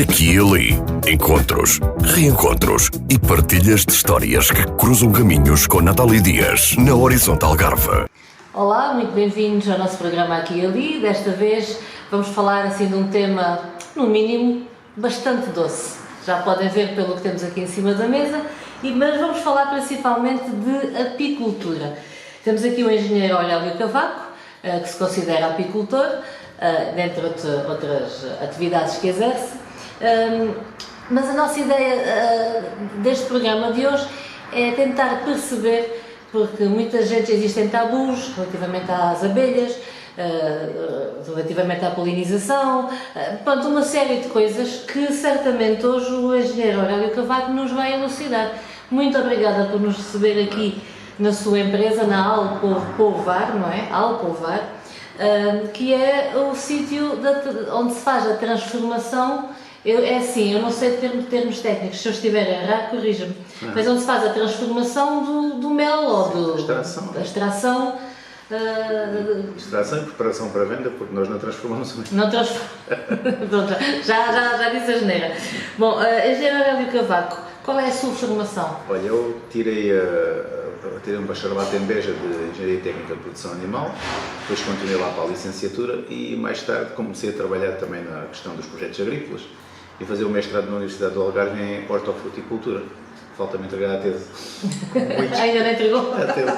Aqui e ali, encontros, reencontros e partilhas de histórias que cruzam caminhos com Natália Dias, na Horizonte Algarve. Olá, muito bem-vindos ao nosso programa Aqui e Ali. Desta vez vamos falar assim de um tema, no mínimo, bastante doce. Já podem ver pelo que temos aqui em cima da mesa, mas vamos falar principalmente de apicultura. Temos aqui o engenheiro Aurélio Cavaco, que se considera apicultor, dentre outras atividades que exerce. Mas a nossa ideia deste programa de hoje é tentar perceber, porque muita gente existem tabus relativamente às abelhas, relativamente à polinização, pronto, uma série de coisas que certamente hoje o engenheiro Aurélio Cavaco nos vai elucidar. Muito obrigada por nos receber aqui na sua empresa, na Alpolvar, não é? Alpolvar, que é o sítio onde se faz a transformação. É assim, eu não sei termos técnicos, se eu estiver a errar, corrija-me, mas onde se faz a transformação do mel ou da extração. Extração e preparação para venda, porque nós não transformamos. Pronto, já disse a geneira. Bom, engenheiro Aurélio Cavaco, qual é a sua formação? Olha, eu tirei um bacharelato em Beja de Engenharia Técnica de Produção Animal, depois continuei lá para a licenciatura e mais tarde comecei a trabalhar também na questão dos projetos agrícolas e fazer o mestrado na Universidade do Algarve em hortofruticultura. Falta-me entregar a tese. Ainda não entregou? A tese.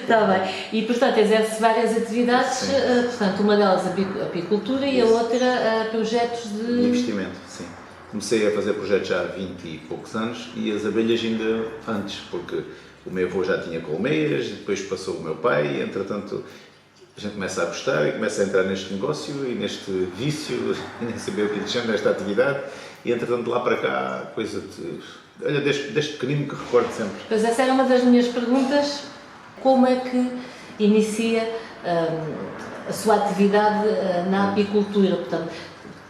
Está bem. E, portanto, exerce várias atividades, portanto, uma delas a apicultura e a outra projetos de investimento, sim. Comecei a fazer projetos já há 20 e poucos anos e as abelhas ainda antes, porque o meu avô já tinha colmeias, depois passou o meu pai e, entretanto, a gente começa a gostar e começa a entrar neste negócio e neste vício, nem saber o que lhe chama desta atividade, e, entretanto, de lá para cá, coisa de... Olha, desde pequenino que recordo sempre. Pois essa era uma das minhas perguntas, como é que inicia a sua atividade na apicultura, portanto,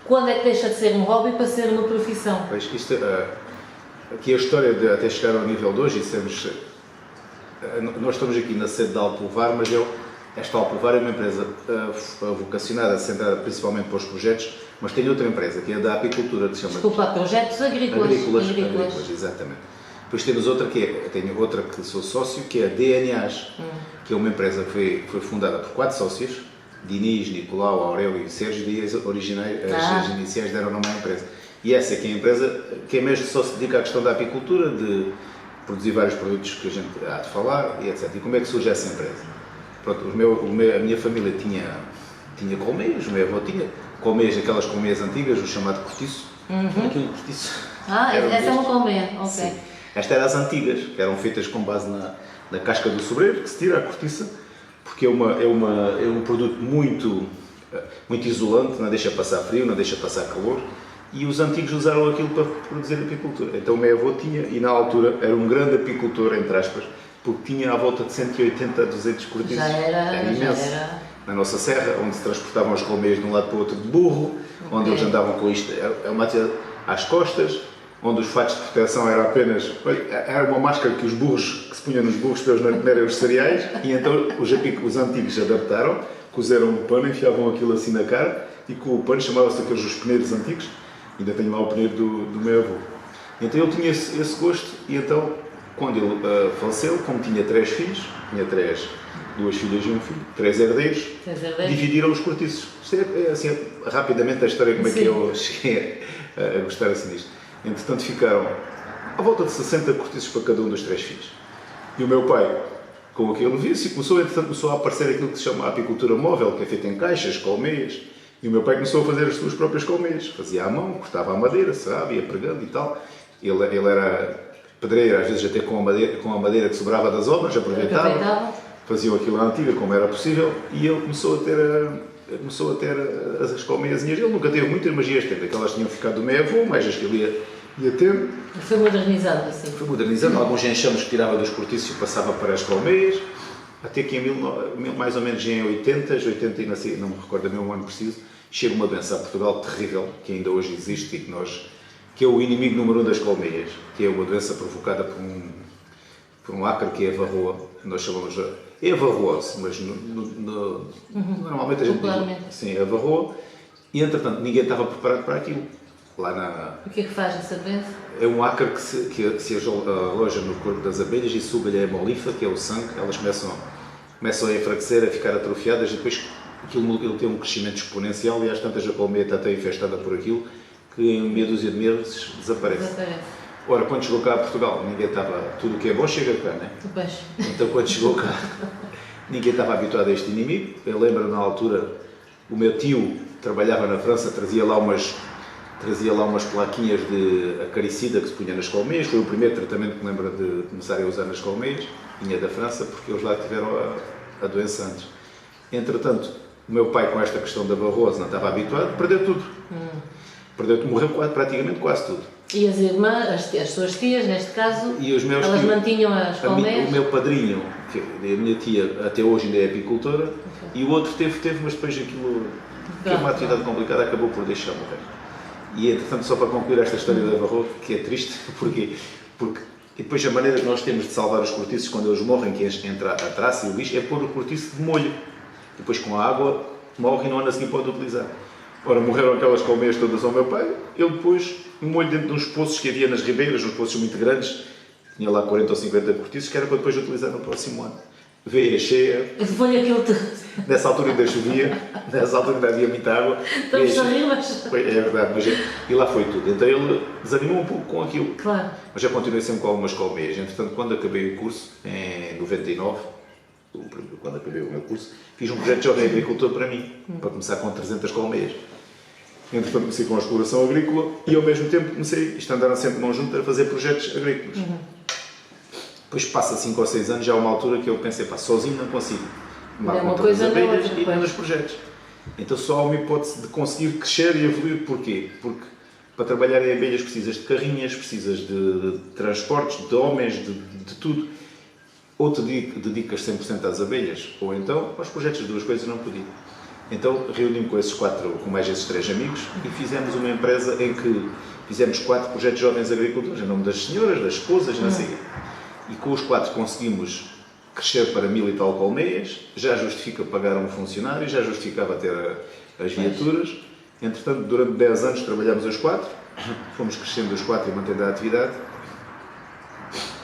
quando é que deixa de ser um hobby para ser uma profissão? Pois, isto, aqui a história de até chegar ao nível de hoje, nós estamos aqui na sede da Alpolvar, mas esta Alpolvar é uma empresa vocacionada, centrada principalmente para os projetos, mas tem outra empresa, que é da apicultura, que se chama... Desculpa, projetos agrícolas. Agrícolas, exatamente. Depois temos outra tenho outra que sou sócio, que é a DNAs, que é uma empresa que foi fundada por 4 sócios, Diniz, Nicolau, Aurélio e Sérgio Dias, as iniciais deram nome à empresa. E essa é que é a empresa que é mesmo só se dedica à questão da apicultura, de produzir vários produtos que a gente há de falar e etc. E como é que surge essa empresa? Pronto, a minha família tinha colmeias, o meu avô tinha colmeias, aquelas colmeias antigas, o chamado cortiço. Aquilo cortiço. Essa é uma colmeia, ok. Sim. Estas eram as antigas, que eram feitas com base na casca do sobreiro, que se tira a cortiça, porque é um produto muito isolante, não deixa passar frio, não deixa passar calor, e os antigos usaram aquilo para produzir apicultura. Então o meu avô tinha, e na altura era um grande apicultor, entre aspas, porque tinha à volta de 180 a 200 cortiços. Já era imenso. Na nossa serra, onde se transportavam as colmeias de um lado para o outro de burro, onde eles andavam com isto, é uma atividade às costas, onde os fatos de proteção era uma máscara que se punha nos burros para eles não comerem os cereais, e então os antigos adaptaram, cozeram um pano, enfiavam aquilo assim na cara, e com o pano chamavam-se aqueles os peneiros antigos, ainda tenho lá o peneiro do meu avô. Então ele tinha esse gosto, e então, quando ele faleceu, como tinha 3 filhos, tinha 2 filhas e um filho, 3 herdeiros, dividiram os cortiços. Isto é assim, rapidamente a história, como é que eu cheguei a gostar assim disto. Entretanto, ficaram à volta de 60 cortiços para cada um dos 3 filhos. E o meu pai, com aquele vício, começou a aparecer aquilo que se chama apicultura móvel, que é feita em caixas, colmeias. E o meu pai começou a fazer as suas próprias colmeias. Fazia à mão, cortava a madeira, serrava, ia pregando e tal. Ele era pedreiro, às vezes até com a madeira que sobrava das obras, aproveitava. Faziam aquilo à antiga, como era possível, e ele começou a ter as colmeiazinhas. Ele nunca teve muitas, mas ia tendo. Aquelas tinham ficado do meu avô, mais as que ele ia tendo. Foi modernizado assim? Foi modernizado. Alguns enxames que tirava dos cortiços e passava para as colmeias, até que mais ou menos em 80 e não me recordo mesmo o ano preciso, chega uma doença a Portugal terrível, que ainda hoje existe e que é o inimigo número 1 das colmeias, que é uma doença provocada por um ácaro que é a varroa. Nós chamamos a varroose, mas normalmente a gente diz, sim, a varroa, e entretanto ninguém estava preparado para aquilo. lá na... O que é que faz essa doença? É um ácaro que se aloja no corpo das abelhas e suga-lhe a hemolifa, que é o sangue. Elas começam a enfraquecer, a ficar atrofiadas e depois ele tem um crescimento exponencial e às tantas a colmeia está tão infestada por aquilo que em meia dúzia de meses desaparece. Ora, quando chegou cá a Portugal, ninguém estava... Tudo o que é bom chega cá, não é? Pois. Então, quando chegou cá, ninguém estava habituado a este inimigo. Eu lembro, na altura, o meu tio trabalhava na França, trazia lá umas plaquinhas de acaricida que se punha nas colmeias. Foi o primeiro tratamento que me lembro de começarem a usar nas colmeias. Vinha da França, porque eles lá tiveram a doença antes. Entretanto, o meu pai, com esta questão da barrosa, não estava habituado, perdeu tudo. Morreu praticamente quase tudo. E as irmãs, as suas tias, neste caso, e os meus elas tios, mantinham as colmeias? O meu padrinho, a minha tia, até hoje ainda é apicultora, e o outro teve, mas depois aquilo, que é uma atividade complicada, acabou por deixar morrer. E, entretanto, só para concluir esta história da barroca, que é triste, porque e depois a maneira que nós temos de salvar os cortiços quando eles morrem, que entra a traça e o bicho, é pôr o cortiço de molho. Depois, com a água, morre e no ano a seguir pode utilizar. Ora, morreram aquelas colmeias todas ao meu pai, ele pôs um molho dentro de uns poços que havia nas ribeiras, uns poços muito grandes, tinha lá 40 ou 50 cortiços, que era para depois utilizar no próximo ano. Veia cheia. Foi aquilo tudo. Nessa altura ainda chovia, nessa altura ainda havia muita água. Estamos a rir, mas... É verdade, mas e lá foi tudo. Então ele desanimou um pouco com aquilo. Claro. Mas já continuei sempre com algumas colmeias. Entretanto, quando acabei o curso, em 99, quando acabei o meu curso, fiz um projeto de jovem agricultor para mim, para começar com 300 colmeias. Entretanto, comecei com a exploração agrícola e, ao mesmo tempo, comecei, isto andaram sempre mão junto, a fazer projetos agrícolas. Depois passa 5 ou 6 anos, já há uma altura que eu pensei, sozinho não consigo. É uma coisa das abelhas outra, e não nos projetos. Então só há uma hipótese de conseguir crescer e evoluir. Porquê? Porque para trabalhar em abelhas precisas de carrinhas, precisas de transportes, de homens, de tudo. Ou te dedicas 100% às abelhas, ou então aos projetos, as duas coisas não podia. Então reuni-me com mais esses 3 amigos e fizemos uma empresa em que fizemos 4 projetos de jovens agricultores, em nome das senhoras, das esposas, não sei. E com os 4 conseguimos crescer para 1000 e tal colmeias, já justifica pagar um funcionário, já justificava ter as viaturas. Entretanto, durante 10 anos trabalhamos os 4, fomos crescendo os 4 e mantendo a atividade.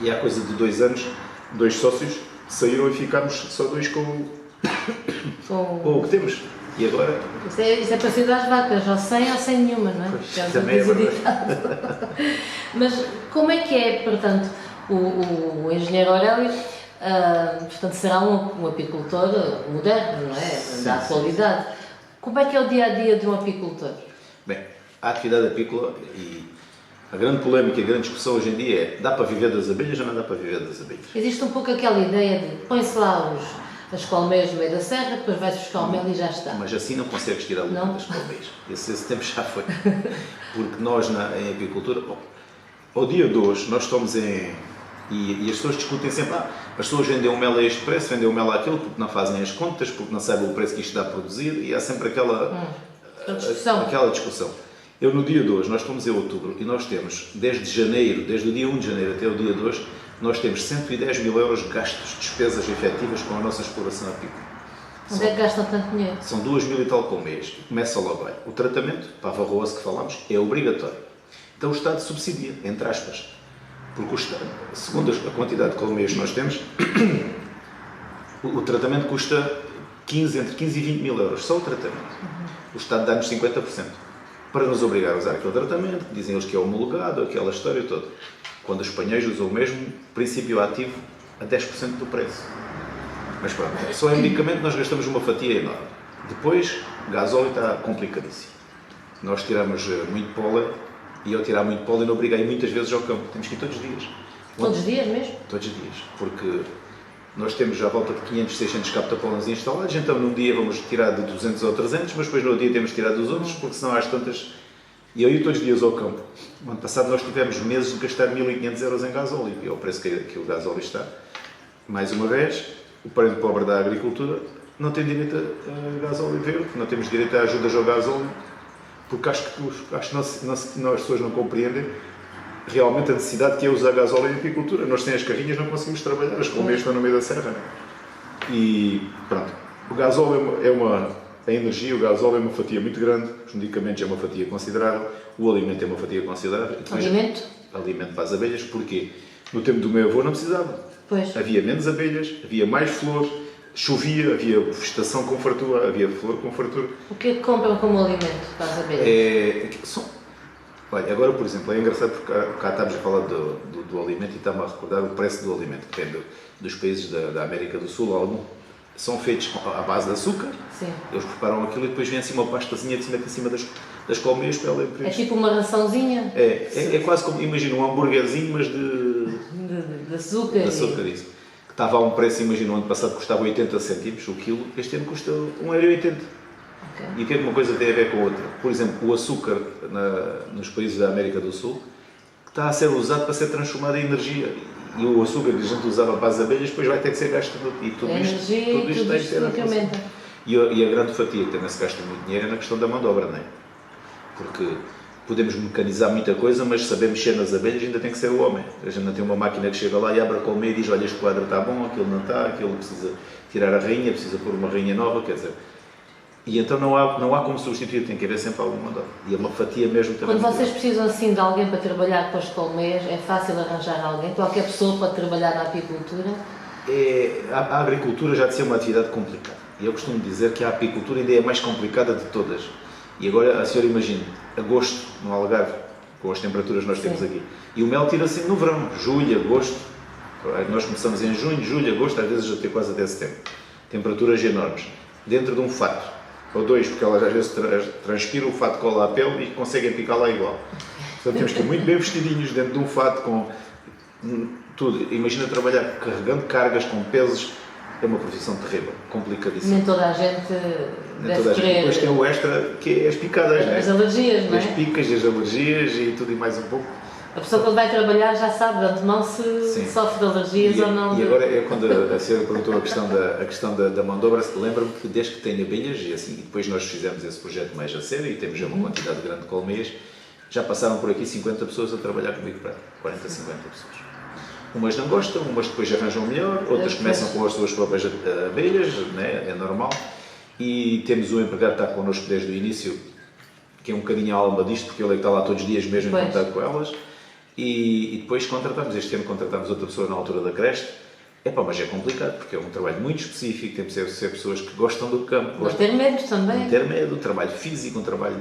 E há coisa de 2 anos, 2 sócios saíram e ficámos só 2 com o que temos. E agora? Isso é parecido às vacas, ou sem nenhuma, não é? Pois, também é verdade. Mas como é que é, portanto, o engenheiro Aurélio, portanto, será um apicultor moderno, não é? Da atualidade. Como é que é o dia-a-dia de um apicultor? Bem, a atividade apícola e a grande polémica e a grande discussão hoje em dia é: dá para viver das abelhas ou não dá para viver das abelhas? Existe um pouco aquela ideia de põe-se lá as colmeias no meio da serra, depois vai-se buscar o mel e já está. Mas assim não consegues tirar o lucro das colmeias. Esse tempo já foi. Porque nós, em apicultura, ao dia de hoje, nós estamos em... E as pessoas discutem sempre, as pessoas vendem o mel a este preço, vendem o mel àquele, porque não fazem as contas, porque não sabem o preço que isto dá a produzir, e há sempre aquela discussão. Eu, no dia de hoje, nós estamos em outubro, e nós temos, desde o dia 1 de janeiro até o dia de hoje, nós temos 110 mil euros gastos, despesas efetivas com a nossa exploração apícola. Onde é que gastam tanto dinheiro? São 2000 e tal colmeias. Começa logo bem. O tratamento, para a varroose que falamos, é obrigatório. Então o Estado subsidia, entre aspas. Porque o Estado, segundo a quantidade de colmeias que nós temos, o tratamento custa entre 15 e 20 mil euros. Só o tratamento. O Estado dá-nos 50%. Para nos obrigar a usar aquele tratamento, dizem eles que é homologado, aquela história toda. Quando os espanhóis usam o mesmo princípio ativo a 10% do preço. Mas pronto, só em medicamento nós gastamos uma fatia enorme. Depois, gasóleo está complicadíssimo. Nós tiramos muito pólen, e ao tirar muito pólen obriguei muitas vezes ao campo. Temos que ir todos os dias. Todos os dias mesmo? Todos os dias, porque nós temos à volta de 500, 600 captapólens instalados, então num dia vamos tirar de 200 ou 300, mas depois no outro dia temos que tirar dos outros, porque senão às tantas... E eu ia todos os dias ao campo. No ano passado nós tivemos meses de gastar 1500 euros em gasóleo, e é o preço que o gasóleo está. Mais uma vez, o parente pobre da agricultura não tem direito a gasóleo verde, não temos direito a ajudas ao gasóleo, porque acho que as pessoas não compreendem realmente a necessidade que é usar gasóleo em apicultura. Nós sem as carrinhas não conseguimos trabalhar, as colmeias estão no meio da serra, não é? E pronto, o gasóleo é a energia, o gasóleo é uma fatia muito grande, os medicamentos é uma fatia considerável, o alimento é uma fatia considerável. E depois, Alimento? Alimento para as abelhas, porquê? No tempo do meu avô não precisava. Pois. Havia menos abelhas, havia mais flores, chovia, havia vegetação com fartura, havia flor com fartura. O que é que compram como alimento para as abelhas? Olha, agora, por exemplo, é engraçado porque cá estamos a falar do alimento e está-me a recordar o preço do alimento, que vem dos países da América do Sul. Alguns são feitos à base de açúcar, Sim. eles preparam aquilo e depois vem assim uma pastazinha que se mete em cima das colmeias para ela É tipo uma raçãozinha? É quase como, imagina, um hambúrguerzinho, mas de açúcar. de açúcar, isso. Que estava a um preço, imagina, o ano passado custava 80 cêntimos o quilo, este ano custa 1,80 €. Okay. E o que é que uma coisa tem a ver com a outra? Por exemplo, o açúcar nos países da América do Sul está a ser usado para ser transformado em energia. E o açúcar que a gente usava para as abelhas depois vai ter que ser gasto. E tudo isto tem que ser aumenta. E a grande fatia que também se gasta muito dinheiro é na questão da mão de obra, não é? Porque podemos mecanizar muita coisa, mas saber mexer nas abelhas ainda tem que ser o homem. A gente não tem uma máquina que chega lá e abre a colmeia e diz: olha, este quadro está bom, aquilo não está, aquilo precisa tirar a rainha, precisa pôr uma rainha nova, quer dizer. E então não há como substituir, tem que haver sempre alguma mão de obra. E é uma fatia mesmo também. Quando vocês precisam assim de alguém para trabalhar com as colmeias, é fácil arranjar alguém? Qualquer pessoa pode trabalhar na apicultura? A agricultura já de ser uma atividade complicada. E eu costumo dizer que a apicultura ainda é a mais complicada de todas. E agora a senhora imagine, agosto no Algarve, com as temperaturas que nós temos aqui. E o mel tira-se no verão, julho, agosto. Nós começamos em junho, julho, agosto, às vezes até quase até setembro. Temperaturas enormes. Dentro de um fato, ou dois, porque elas às vezes transpiram, o fato cola a pele e conseguem picar lá igual. Portanto, temos que ir muito bem vestidinhos dentro de um fato com tudo. Imagina trabalhar carregando cargas com pesos. É uma profissão terrível, complicadíssima. Nem toda a gente deve querer. Depois tem o extra, que é as picadas, não é? As alergias, não é? As picas, as alergias e tudo e mais um pouco. A pessoa quando vai trabalhar já sabe de antemão se sofre de alergias ou não. E agora é quando a senhora perguntou a questão da mão de obra, lembro-me que desde que tenho abelhas, e assim, depois nós fizemos esse projeto mais a sério e temos já uma quantidade grande de colmeias, já passaram por aqui 50 pessoas a trabalhar comigo, para 40, 50 pessoas. Umas não gostam, umas depois arranjam melhor, outras começam com as suas próprias abelhas, né? É normal. E temos um empregado que está connosco desde o início, que é um bocadinho a alma disto, porque ele é que está lá todos os dias mesmo em contato com elas. E depois contratamos, este ano contratamos outra pessoa na altura da creche. Mas é complicado, porque é um trabalho muito específico, tem que ser pessoas que gostam do campo. Não ter medo também. Não ter medo, trabalho físico, um trabalho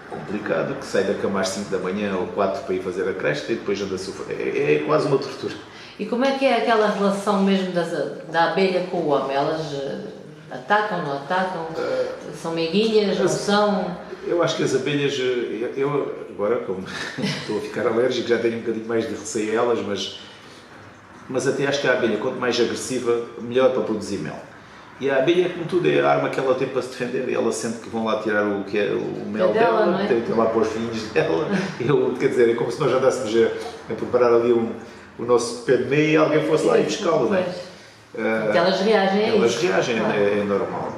complicado, que sai da cama às 5 da manhã ou 4 para ir fazer a creche e depois anda a sofrer. É quase uma tortura. E como é que é aquela relação mesmo da abelha com o homem? Elas atacam, não atacam? São meiguinhas, não são? Eu acho que as abelhas, eu agora como estou a ficar alérgico, já tenho um bocadinho mais de receio a elas, mas até acho que a abelha, quanto mais agressiva, melhor para produzir mel. E a abelha, como tudo, é a arma que ela tem para se defender. E ela sente que vão lá tirar o mel dela, tem lá para os filhos dela. Quer dizer, é como se nós andássemos a preparar ali o nosso pé de meia e alguém fosse lá e buscá-lo. Porque elas reagem a isso. Elas reagem, é normal.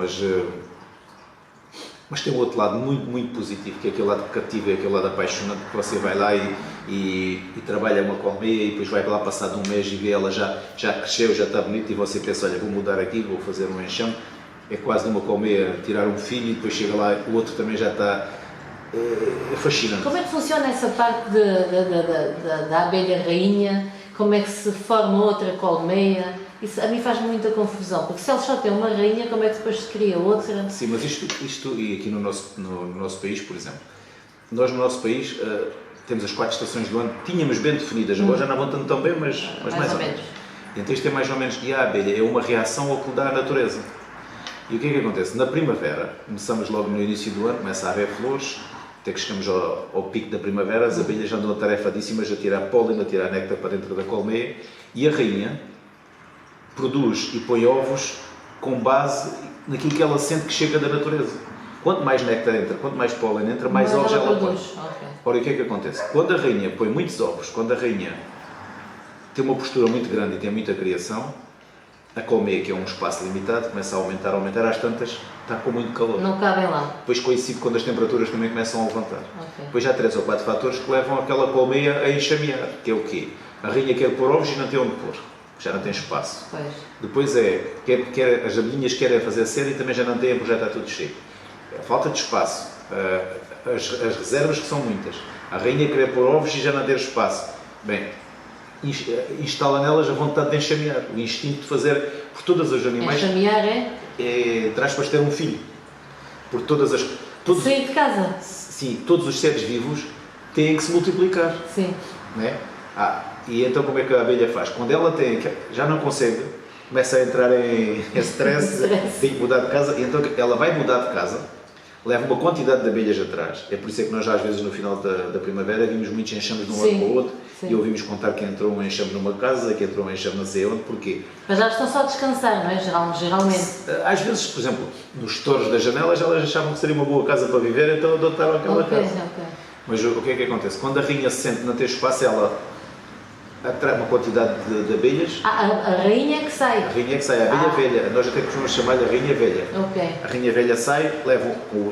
Mas tem um outro lado muito, muito positivo, que é aquele lado cativo, é aquele lado apaixonante, que você vai lá e trabalha uma colmeia e depois vai lá passar de um mês e vê ela já cresceu, já está bonita e você pensa, olha, vou mudar aqui, vou fazer um enxame. É quase numa colmeia tirar um filho e depois chega lá o outro também já está... É fascinante. Como é que funciona essa parte da abelha rainha? Como é que se forma outra colmeia? Isso a mim faz muita confusão, porque se eles só têm uma rainha, como é que depois se cria outra? Sim, mas isto e aqui no nosso país, por exemplo, nós no nosso país temos as 4 estações do ano, tínhamos bem definidas, agora já não vão tanto tão bem, mas mais ou menos. Então isto é mais ou menos, e a abelha é uma reação ao que dá a natureza. E o que é que acontece? Na primavera, começamos logo no início do ano, começa a haver flores, até que chegamos ao pico da primavera, as abelhas andam atarefadíssimas a tirar pólen, a tirar néctar para dentro da colmeia, e a rainha produz e põe ovos com base naquilo que ela sente que chega da natureza. Quanto mais néctar entra, quanto mais pólen entra, mais ovos ela põe. Okay. Ora, o que é que acontece? Quando a rainha põe muitos ovos, quando a rainha tem uma postura muito grande e tem muita criação, a colmeia, que é um espaço limitado, começa a aumentar, às tantas está com muito calor. Não cabem lá. Depois coincide quando as temperaturas também começam a levantar. Okay. Depois há 3 ou 4 fatores que levam aquela colmeia a enxamear, que é o quê? A rainha quer pôr ovos e não tem onde pôr. Já não tem espaço. Pois. Depois as abelhinhas querem fazer cera e também já não têm, porque já está tudo cheio. a falta de espaço, as reservas que são muitas, a rainha querer pôr ovos e já não ter espaço. Bem, instala nelas a vontade de enxamear, o instinto de fazer, por todos os animais, Enxamear traz para ter um filho. Por sair de casa. Sim, todos os seres vivos têm que se multiplicar. Sim. Né? E então como é que a abelha faz? Quando ela já não consegue, começa a entrar em stress, tem que mudar de casa, e então ela vai mudar de casa, leva uma quantidade de abelhas atrás. É por isso que nós já às vezes no final da primavera vimos muitos enxames de um lado para o outro, e ouvimos contar que entrou um enxame numa casa, que entrou um enxame não sei onde, porquê? Mas elas estão só a descansar, não é? Geralmente. Às vezes, por exemplo, nos touros das janelas, elas achavam que seria uma boa casa para viver, então adotaram aquela casa. Ok. Mas o que é que acontece? Quando a rainha se sente não ter espaço, ela atrai uma quantidade de abelhas. A rainha é que sai. A rainha é que sai, a abelha velha. Nós até costumamos chamar-lhe a rainha velha. Ok. A rainha velha sai,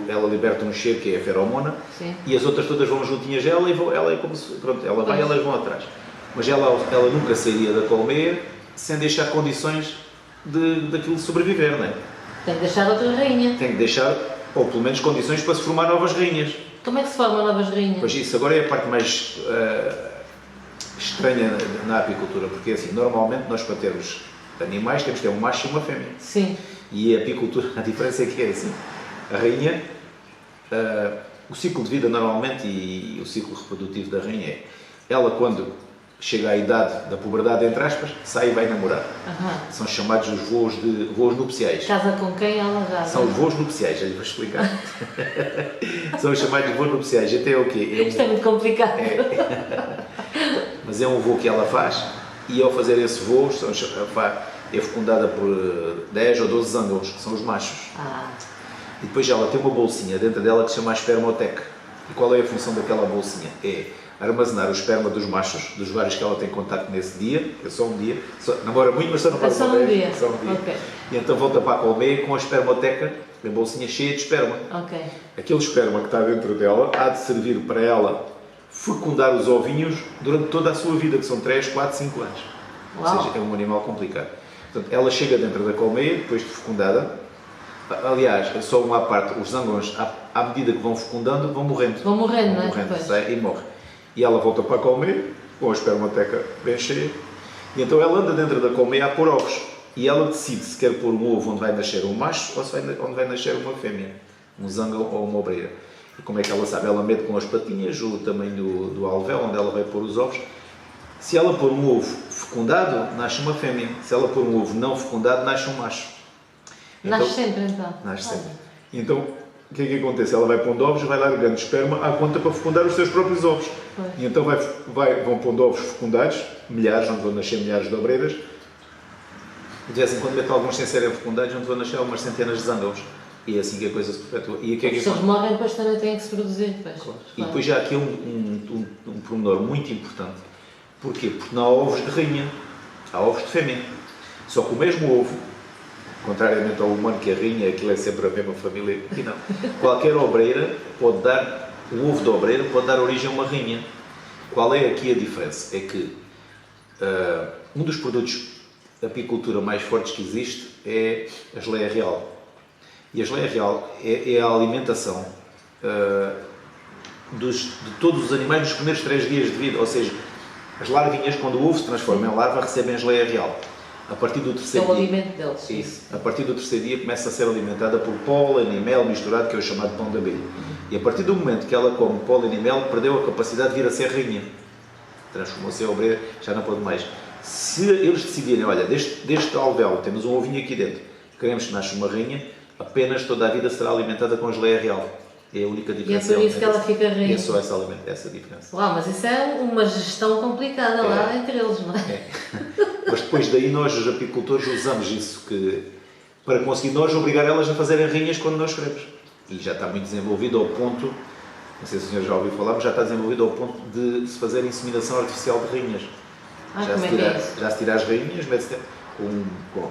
ela liberta um cheiro que é a feromona. Sim. E as outras todas vão juntinhas a ela e ela é como se, pronto, ela vai e elas vão atrás. Mas ela nunca sairia da colmeia sem deixar condições daquilo sobreviver, não é? Tem que deixar outra rainha. Tem que deixar, ou pelo menos condições para se formar novas rainhas. Como é que se formam novas rainhas? Pois isso agora é a parte mais estranha na apicultura, porque assim, normalmente nós para termos animais temos que ter um macho e uma fêmea. Sim. E a apicultura, a diferença é que é assim, a rainha, o ciclo de vida normalmente e o ciclo reprodutivo da rainha é, ela quando chega à idade da puberdade, entre aspas, sai e vai namorar. São chamados os voos nupciais. Casa com quem ela já... São os voos nupciais, já lhe vou explicar. São os chamados voos nupciais. Até é o quê? Isto é muito complicado. Mas é um voo que ela faz e ao fazer esse voo é fecundada por 10 ou 12 zangões, que são os machos. E depois ela tem uma bolsinha dentro dela que se chama a espermoteca. E qual é a função daquela bolsinha? É armazenar o esperma dos machos, dos vários que ela tem contacto nesse dia, é só um dia, namora muito, mas só não pode só um dia. Só um dia. Okay. E então volta para a colmeia com a espermoteca, a bolsinha cheia de esperma. Okay. Aquele esperma que está dentro dela há de servir para ela fecundar os ovinhos durante toda a sua vida, que são 3, 4, 5 anos. Uau. Ou seja, é um animal complicado. Portanto, ela chega dentro da colmeia, depois de fecundada. Aliás, é só uma parte, os zangões, à medida que vão fecundando, vão morrendo. Vão morrendo, não é? Morrendo, sai e morre. E ela volta para a colmeia, com a espermoteca bem cheia, e então ela anda dentro da colmeia a pôr ovos. E ela decide se quer pôr um ovo onde vai nascer um macho ou onde vai nascer uma fêmea, um zangão ou uma obreira. E como é que ela sabe? Ela mede com as patinhas o tamanho do alvéolo onde ela vai pôr os ovos. Se ela pôr um ovo fecundado, nasce uma fêmea. Se ela pôr um ovo não fecundado, nasce um macho. Nasce sempre, então. Nasce sempre. Então, o que é que acontece? Ela vai pondo ovos, vai largando esperma à conta para fecundar os seus próprios ovos. Pois. E então vão pondo ovos fecundados, milhares, onde vão nascer milhares de obreiras. E de vez em quando mete alguns sem serem fecundados, onde vão nascer algumas centenas de zangões. E é assim que a coisa se perpetua. E o que é que se eles morrem, depois também têm que se produzir. Depois. Claro. E depois já há aqui um pormenor muito importante. Porquê? Porque não há ovos de rainha, há ovos de fêmea. Só que o mesmo ovo, contrariamente ao humano que a rainha, aquilo é sempre a mesma família, aqui não. Qualquer obreira pode dar, o ovo de obreira pode dar origem a uma rainha. Qual é aqui a diferença? É que um dos produtos da apicultura mais fortes que existe é a geleia real. E a geleia real é a alimentação de todos os animais nos primeiros 3 dias de vida. Ou seja, as larvinhas, quando o ovo se transforma em larva, recebem a geleia real. A partir do terceiro dia. É o dia, alimento deles. Isso. A partir do terceiro dia começa a ser alimentada por pólen e mel misturado, que é o chamado pão de abelha. E a partir do momento que ela come pólen e mel, perdeu a capacidade de vir a ser rainha. Transformou-se em obreira, já não pode mais. Se eles decidirem, olha, deste alvéolo temos um ovinho aqui dentro, queremos que nasça uma rainha, apenas toda a vida será alimentada com geleia real. É a única diferença. E é por isso que ela fica rainha. E é só essa diferença. Uau, mas isso é uma gestão complicada lá entre eles, não é? Mas depois daí nós, os apicultores, usamos isso para conseguir nós obrigar elas a fazerem rainhas quando nós queremos. E já está muito desenvolvido ao ponto, não sei se o senhor já ouviu falar, mas já está desenvolvido ao ponto de se fazer inseminação artificial de rainhas. Já se tira as rainhas, mete-se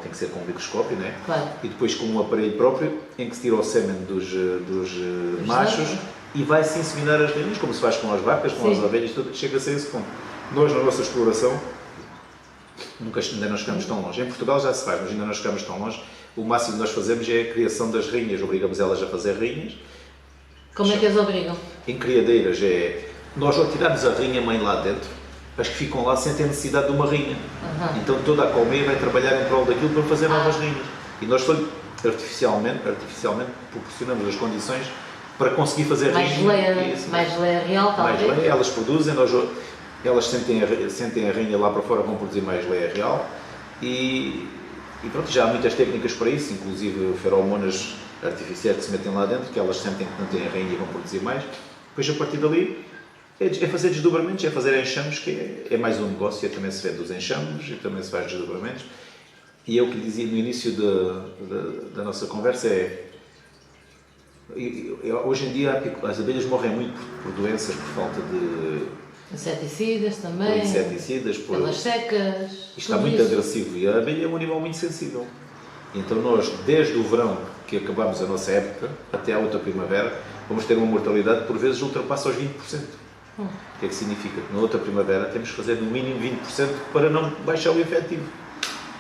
tem que ser com um microscópio, não é? Claro. E depois com um aparelho próprio, em que se tira o sêmen dos machos e vai-se inseminar as rainhas, como se faz com as vacas, com as ovelhas, tudo, chega-se a esse ponto. Nós, na nossa exploração, ainda não chegamos tão longe. Em Portugal já se faz, mas ainda não chegamos tão longe. o máximo que nós fazemos é a criação das rainhas, obrigamos elas a fazer rainhas. Como é que as obrigam? Em criadeiras nós ao tirarmos a rainha mãe lá dentro, as que ficam lá sentem a necessidade de uma rainha. Então toda a colmeia vai trabalhar em prol daquilo para fazer novas rainhas. E nós artificialmente proporcionamos as condições para conseguir fazer rainhas. Mais leia real, talvez. Mais leia, elas produzem, elas sentem a rainha lá para fora, vão produzir mais leia real. E pronto, já há muitas técnicas para isso, inclusive feromonas artificiais que se metem lá dentro, que elas sentem que não têm a rainha e vão produzir mais. Depois, a partir dali, é fazer desdobramentos, é fazer enxames, que é mais um negócio, também se vende os enxames e também se faz desdobramentos. E eu que lhe dizia no início da nossa conversa hoje em dia as abelhas morrem muito por doenças, por falta de inseticidas também, pelas secas. Isto está muito agressivo e a abelha é um animal muito sensível. Então nós, desde o verão que acabamos a nossa época até à outra primavera, vamos ter uma mortalidade que por vezes ultrapassa os 20%. O que é que significa? Que na outra primavera temos que fazer no mínimo 20% para não baixar o efetivo.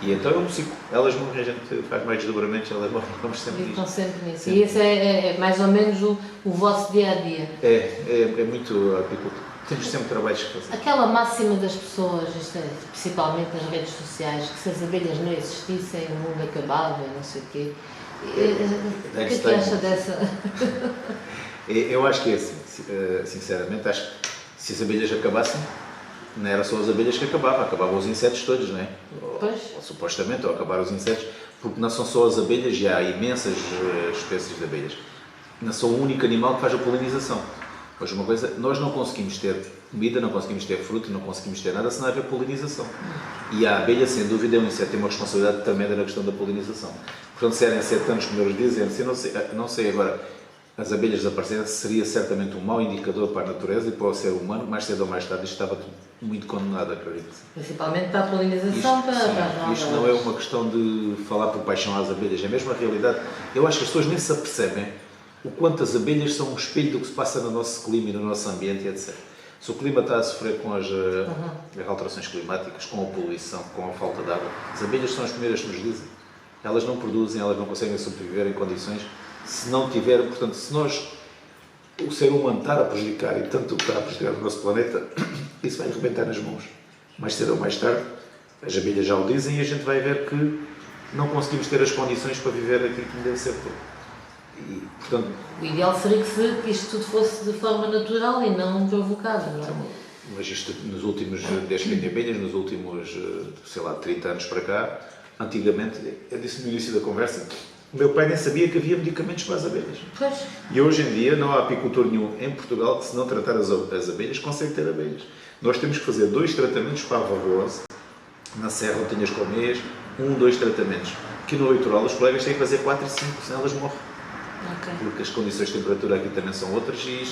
E então é um ciclo. Elas morrem, a gente faz mais desdobramentos, elas morrem, vamos sempre nisso. Estão sempre nisso. E esse é mais ou menos o vosso dia-a-dia. É muito apicultura. Temos sempre trabalhos que fazer. Aquela máxima das pessoas, principalmente nas redes sociais, que se as abelhas não existissem, o mundo acabava e não sei o quê. O que é que acha dessa? Eu acho que é assim, sinceramente, acho que se as abelhas acabassem, não era só as abelhas que acabavam os insetos todos, não é? Ou supostamente, ou acabar os insetos, porque não são só as abelhas, já há imensas espécies de abelhas. Não são o único animal que faz a polinização. Pois uma coisa, nós não conseguimos ter comida, não conseguimos ter fruto, não conseguimos ter nada se não haver polinização. E a abelha, sem dúvida, é um inseto, tem uma responsabilidade tremenda na questão da polinização. Portanto, se eram 7 anos, como eles dizem, não sei agora, as abelhas desaparecerem, seria certamente um mau indicador para a natureza e para o ser humano, mais cedo ou mais tarde, isto estava tudo muito condenado, acredito. Principalmente para a polinização, para as novas. Isto não é uma questão de falar por paixão às abelhas, é mesmo a realidade. Eu acho que as pessoas nem se apercebem o quanto as abelhas são um espelho do que se passa no nosso clima e no nosso ambiente, etc. Se o clima está a sofrer com as alterações climáticas, com a poluição, com a falta de água, as abelhas são as primeiras que nos dizem. Elas não produzem, elas não conseguem sobreviver em condições se não tiver, portanto, se nós, o ser humano estar a prejudicar e tanto está a prejudicar o nosso planeta, isso vai arrebentar nas mãos. Mais cedo ou mais tarde, as abelhas já o dizem e a gente vai ver que não conseguimos ter as condições para viver aquilo que deve ser. E, portanto, o ideal seria que isto tudo fosse de forma natural e não provocado, não é? Mas isto, nos últimos, desde que tenho abelhas, nos últimos, sei lá, 30 anos para cá, antigamente, eu disse no início da conversa, o meu pai nem sabia que havia medicamentos para as abelhas. Pois. E hoje em dia não há apicultor nenhum em Portugal que, se não tratar as abelhas, consegue ter abelhas. Nós temos que fazer 2 tratamentos para a varroose, na serra onde tem as colmeias, 2 tratamentos. Aqui no litoral os colegas têm que fazer 4 e 5, senão elas morrem. Okay. Porque as condições de temperatura aqui também são outras e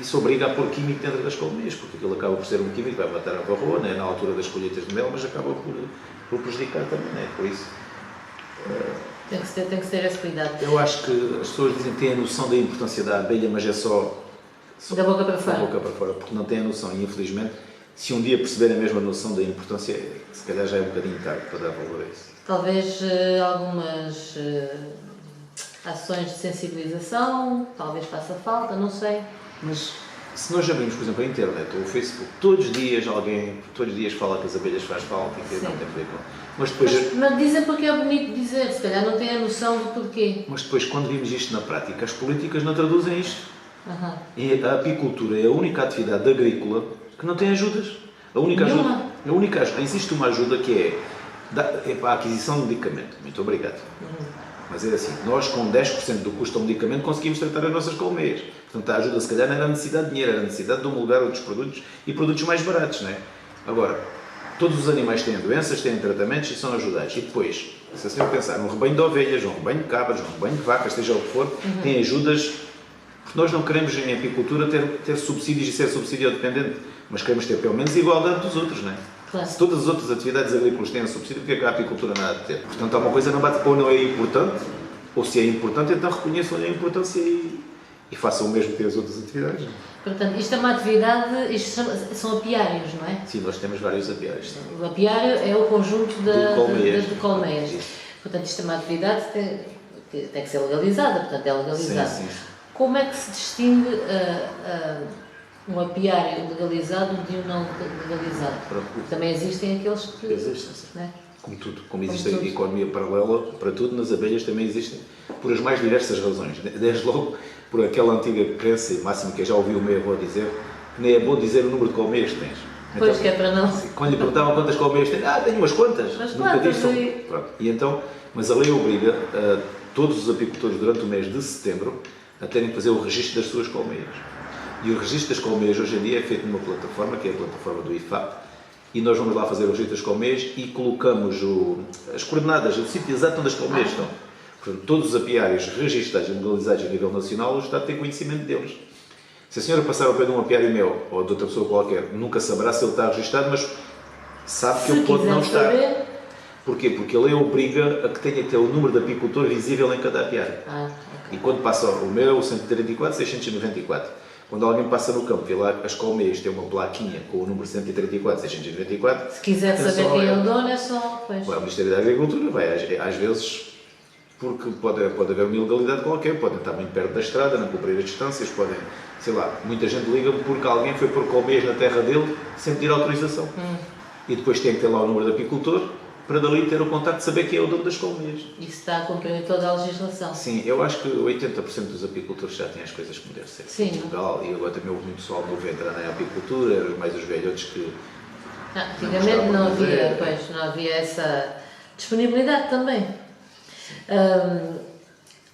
isso obriga a pôr químico dentro das colmeias, porque aquilo acaba por ser um químico que vai matar a varroa, né, na altura das colheitas de mel, mas acaba por prejudicar também, né, por isso. Tem que ter esse cuidado. Eu acho que as pessoas dizem que têm a noção da importância da abelha, mas é só da boca para fora. Da boca para fora, porque não têm a noção e, infelizmente, se um dia perceberem mesmo a noção da importância, se calhar já é um bocadinho tarde para dar valor a isso. Talvez algumas ações de sensibilização, talvez faça falta, não sei. Mas se nós abrimos, por exemplo, a internet ou o Facebook, todos os dias fala que as abelhas faz falta e que não tem a ver com... Mas dizem porque é bonito dizer, se calhar não têm a noção do porquê. Mas depois, quando vimos isto na prática, as políticas não traduzem isto. E a apicultura é a única atividade agrícola que não tem ajudas. Existe uma ajuda que é para a aquisição de medicamento. Muito obrigado. Mas é assim, nós com 10% do custo do medicamento conseguimos tratar as nossas colmeias. Portanto, a ajuda se calhar não era necessidade de dinheiro, era necessidade de homologar outros produtos e produtos mais baratos, não é? Agora, todos os animais têm doenças, têm tratamentos e são ajudados. E depois, se assim eu pensar num rebanho de ovelhas, um rebanho de cabras, um rebanho de vacas, seja o que for, têm ajudas, porque nós não queremos em apicultura ter subsídios e ser subsídio dependente, mas queremos ter pelo menos igualdade dos outros, não é? Claro. Se todas as outras atividades agrícolas têm subsídio, porque é que a apicultura não há de ter? Portanto, há uma coisa não bate, ou não é importante, ou se é importante, então reconheçam a importância e façam o mesmo que as outras atividades. Portanto, isto é uma atividade, são apiários, não é? Sim, nós temos vários apiários. O apiário é o conjunto de colmeias. Portanto, isto é uma atividade que tem que ser legalizada, portanto é legalizada. Sim. Como é que se distingue um apiário legalizado de um não legalizado? Porque também existem aqueles que... Existem, sim. Né? Como tudo. Como existe a economia paralela para tudo, nas abelhas também existem, por as mais diversas razões. Desde logo, por aquela antiga crença e máxima que eu já ouvi o meu avô dizer, que nem é bom dizer o número de colmeias que tens. Pois, então, que é para não... Quando lhe perguntavam quantas colmeias tens, tenho umas quantas. Mas Nunca quantas? disse. Pronto. E então, mas a lei obriga todos os apicultores durante o mês de setembro a terem que fazer o registro das suas colmeias. E o registro das colmeias hoje em dia é feito numa plataforma, que é a plataforma do IFAP, e nós vamos lá fazer o registro das colmeias e colocamos as coordenadas, o sítio exato onde as colmeias estão. Portanto, todos os apiários registados e legalizados a nível nacional, o Estado tem conhecimento deles. Se a senhora passar ao pé de um apiário meu ou de outra pessoa qualquer, nunca saberá se ele está registado, mas sabe que ele pode não estar. Saber... Porquê? Porque a lei obriga a que tenha que ter o número de apicultor visível em cada apiário. Okay. E quando passa o meu é o 134, 694. Quando alguém passa no campo, vê lá as colmeias, tem uma plaquinha com o número 134, 694. Se quiser saber quem é o dono, é só... Pois. Vai ao Ministério da Agricultura, vai às vezes, porque pode haver uma ilegalidade qualquer, podem estar muito perto da estrada, não cumprir as distâncias, podem, sei lá, muita gente liga porque alguém foi pôr colmeias na terra dele sem pedir autorização. E depois tem que ter lá o número de apicultor, para dali ter o contacto de saber quem é o dono das colmeias. Isso está a cumprir toda a legislação. Sim, eu acho que 80% dos apicultores já têm as coisas como deve ser. Sim. Em Portugal, e agora também houve muito pessoal novo a entrar na apicultura, mais os velhotes que... Antigamente não havia essa disponibilidade também.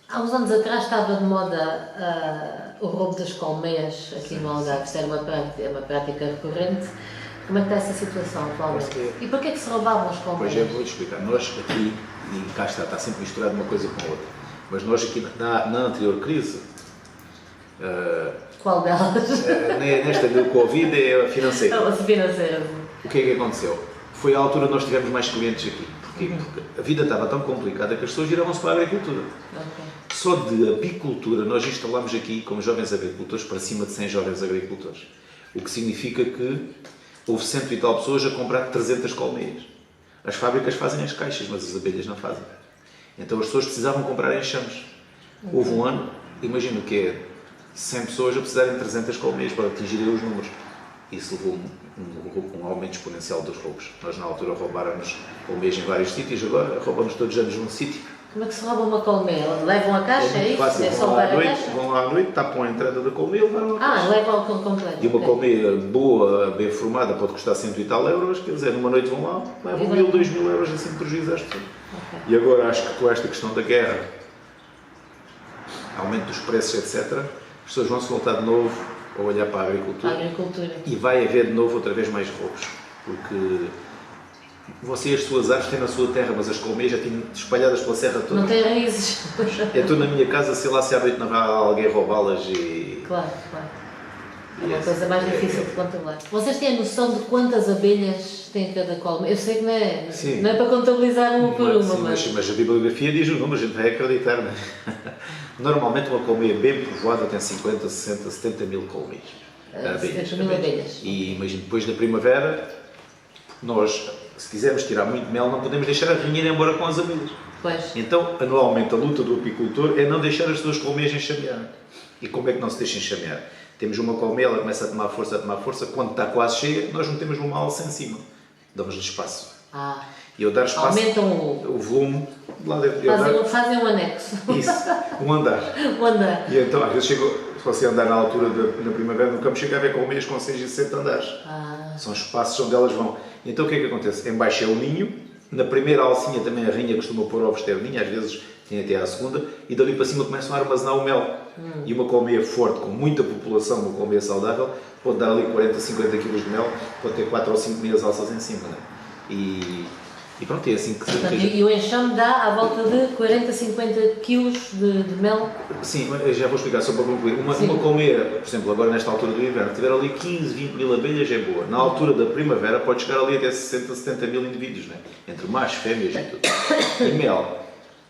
Há uns anos atrás estava de moda o roubo das colmeias aqui no Algarve. Isto era uma prática recorrente. Como é que está essa situação atualmente? E porquê é que se roubavam as colmeias? Pois é, vou-te explicar. Nós aqui, e cá está sempre misturado uma coisa com a outra, mas nós aqui na anterior crise, qual delas? nesta do Covid é a financeira. A financeira. O que é que aconteceu? Foi a altura que nós tivemos mais clientes aqui. Porquê? Porque a vida estava tão complicada que as pessoas viravam-se para a agricultura. Okay. Só de apicultura nós instalámos aqui, como jovens agricultores, para cima de 100 jovens agricultores. O que significa que houve 100 e tal pessoas a comprar 300 colmeias. As fábricas fazem as caixas, mas as abelhas não fazem. Então as pessoas precisavam comprar enxames. Houve um ano, imagino que é 100 pessoas a precisarem de 300 colmeias para atingirem os números. Isso levou um aumento exponencial dos roubos. Nós na altura roubáramos colmeias em vários sítios, agora roubamos todos os anos num sítio. Como é que se rouba uma colmeia? Levam a caixa, é isso? Fácil, É só para a caixa? vão lá à noite, tapam a entrada da colmeia e levaram a caixa. Levam o completo. E uma colmeia boa, bem formada, pode custar 100 e tal euros, quer dizer, numa noite vão lá, levam 1.000, 2.000 euros assim de prejuízo às pessoas. Okay. E agora acho que com esta questão da guerra, aumento dos preços, etc., as pessoas vão se voltar de novo a olhar para a agricultura. E vai haver de novo outra vez mais roubos, porque você as suas árvores têm na sua terra, mas as colmeias já têm espalhadas pela serra toda. Não têm raízes. Eu estou na minha casa, sei lá se à noite não vai alguém roubá-las e... Claro. É uma coisa mais difícil de controlar. Vocês têm a noção de quantas abelhas tem cada colmeia? Eu sei que não é para contabilizar uma por uma, mas a bibliografia diz o número, a gente vai acreditar, não é? Normalmente uma colmeia bem povoada tem 50, 60, 70 mil colmeias. 70 mil abelhas. E imagino, depois da primavera, nós, se quisermos tirar muito mel, não podemos deixar a rainha ir embora com as abelhas. Pois. Então, anualmente, a luta do apicultor é não deixar as suas colmeias enxamear. E como é que não se deixa enxamear? Temos uma colmeia, ela começa a tomar força, quando está quase cheia, nós metemos uma alça em cima. Damos-lhe espaço. E eu dar espaço... Aumentam o volume de lá dentro. Fazem um anexo. Isso, um andar. E então, às vezes, se você andar na altura na primavera no campo, chega a ver colmeias com 6 e 7 andares. São espaços onde elas vão. Então, o que é que acontece? Em baixo é o ninho, na primeira alcinha também a rainha costuma pôr ovos ter ninho, às vezes tem até à segunda, e dali para cima começam a armazenar o mel. E uma colmeia forte, com muita população, uma colmeia saudável, pode dar ali 40, 50 kg de mel, pode ter 4 ou 5 meias alças em cima. Né? E pronto, é assim que se... E o enxame dá à volta de 40, 50 kg de mel? Sim, já vou explicar, só para concluir. Uma colmeia, por exemplo, agora nesta altura do inverno, tiver ali 15, 20 mil abelhas é boa. Na altura da primavera pode chegar ali até 60, 70 mil indivíduos, né? Entre machos, fêmeas e tudo. E mel,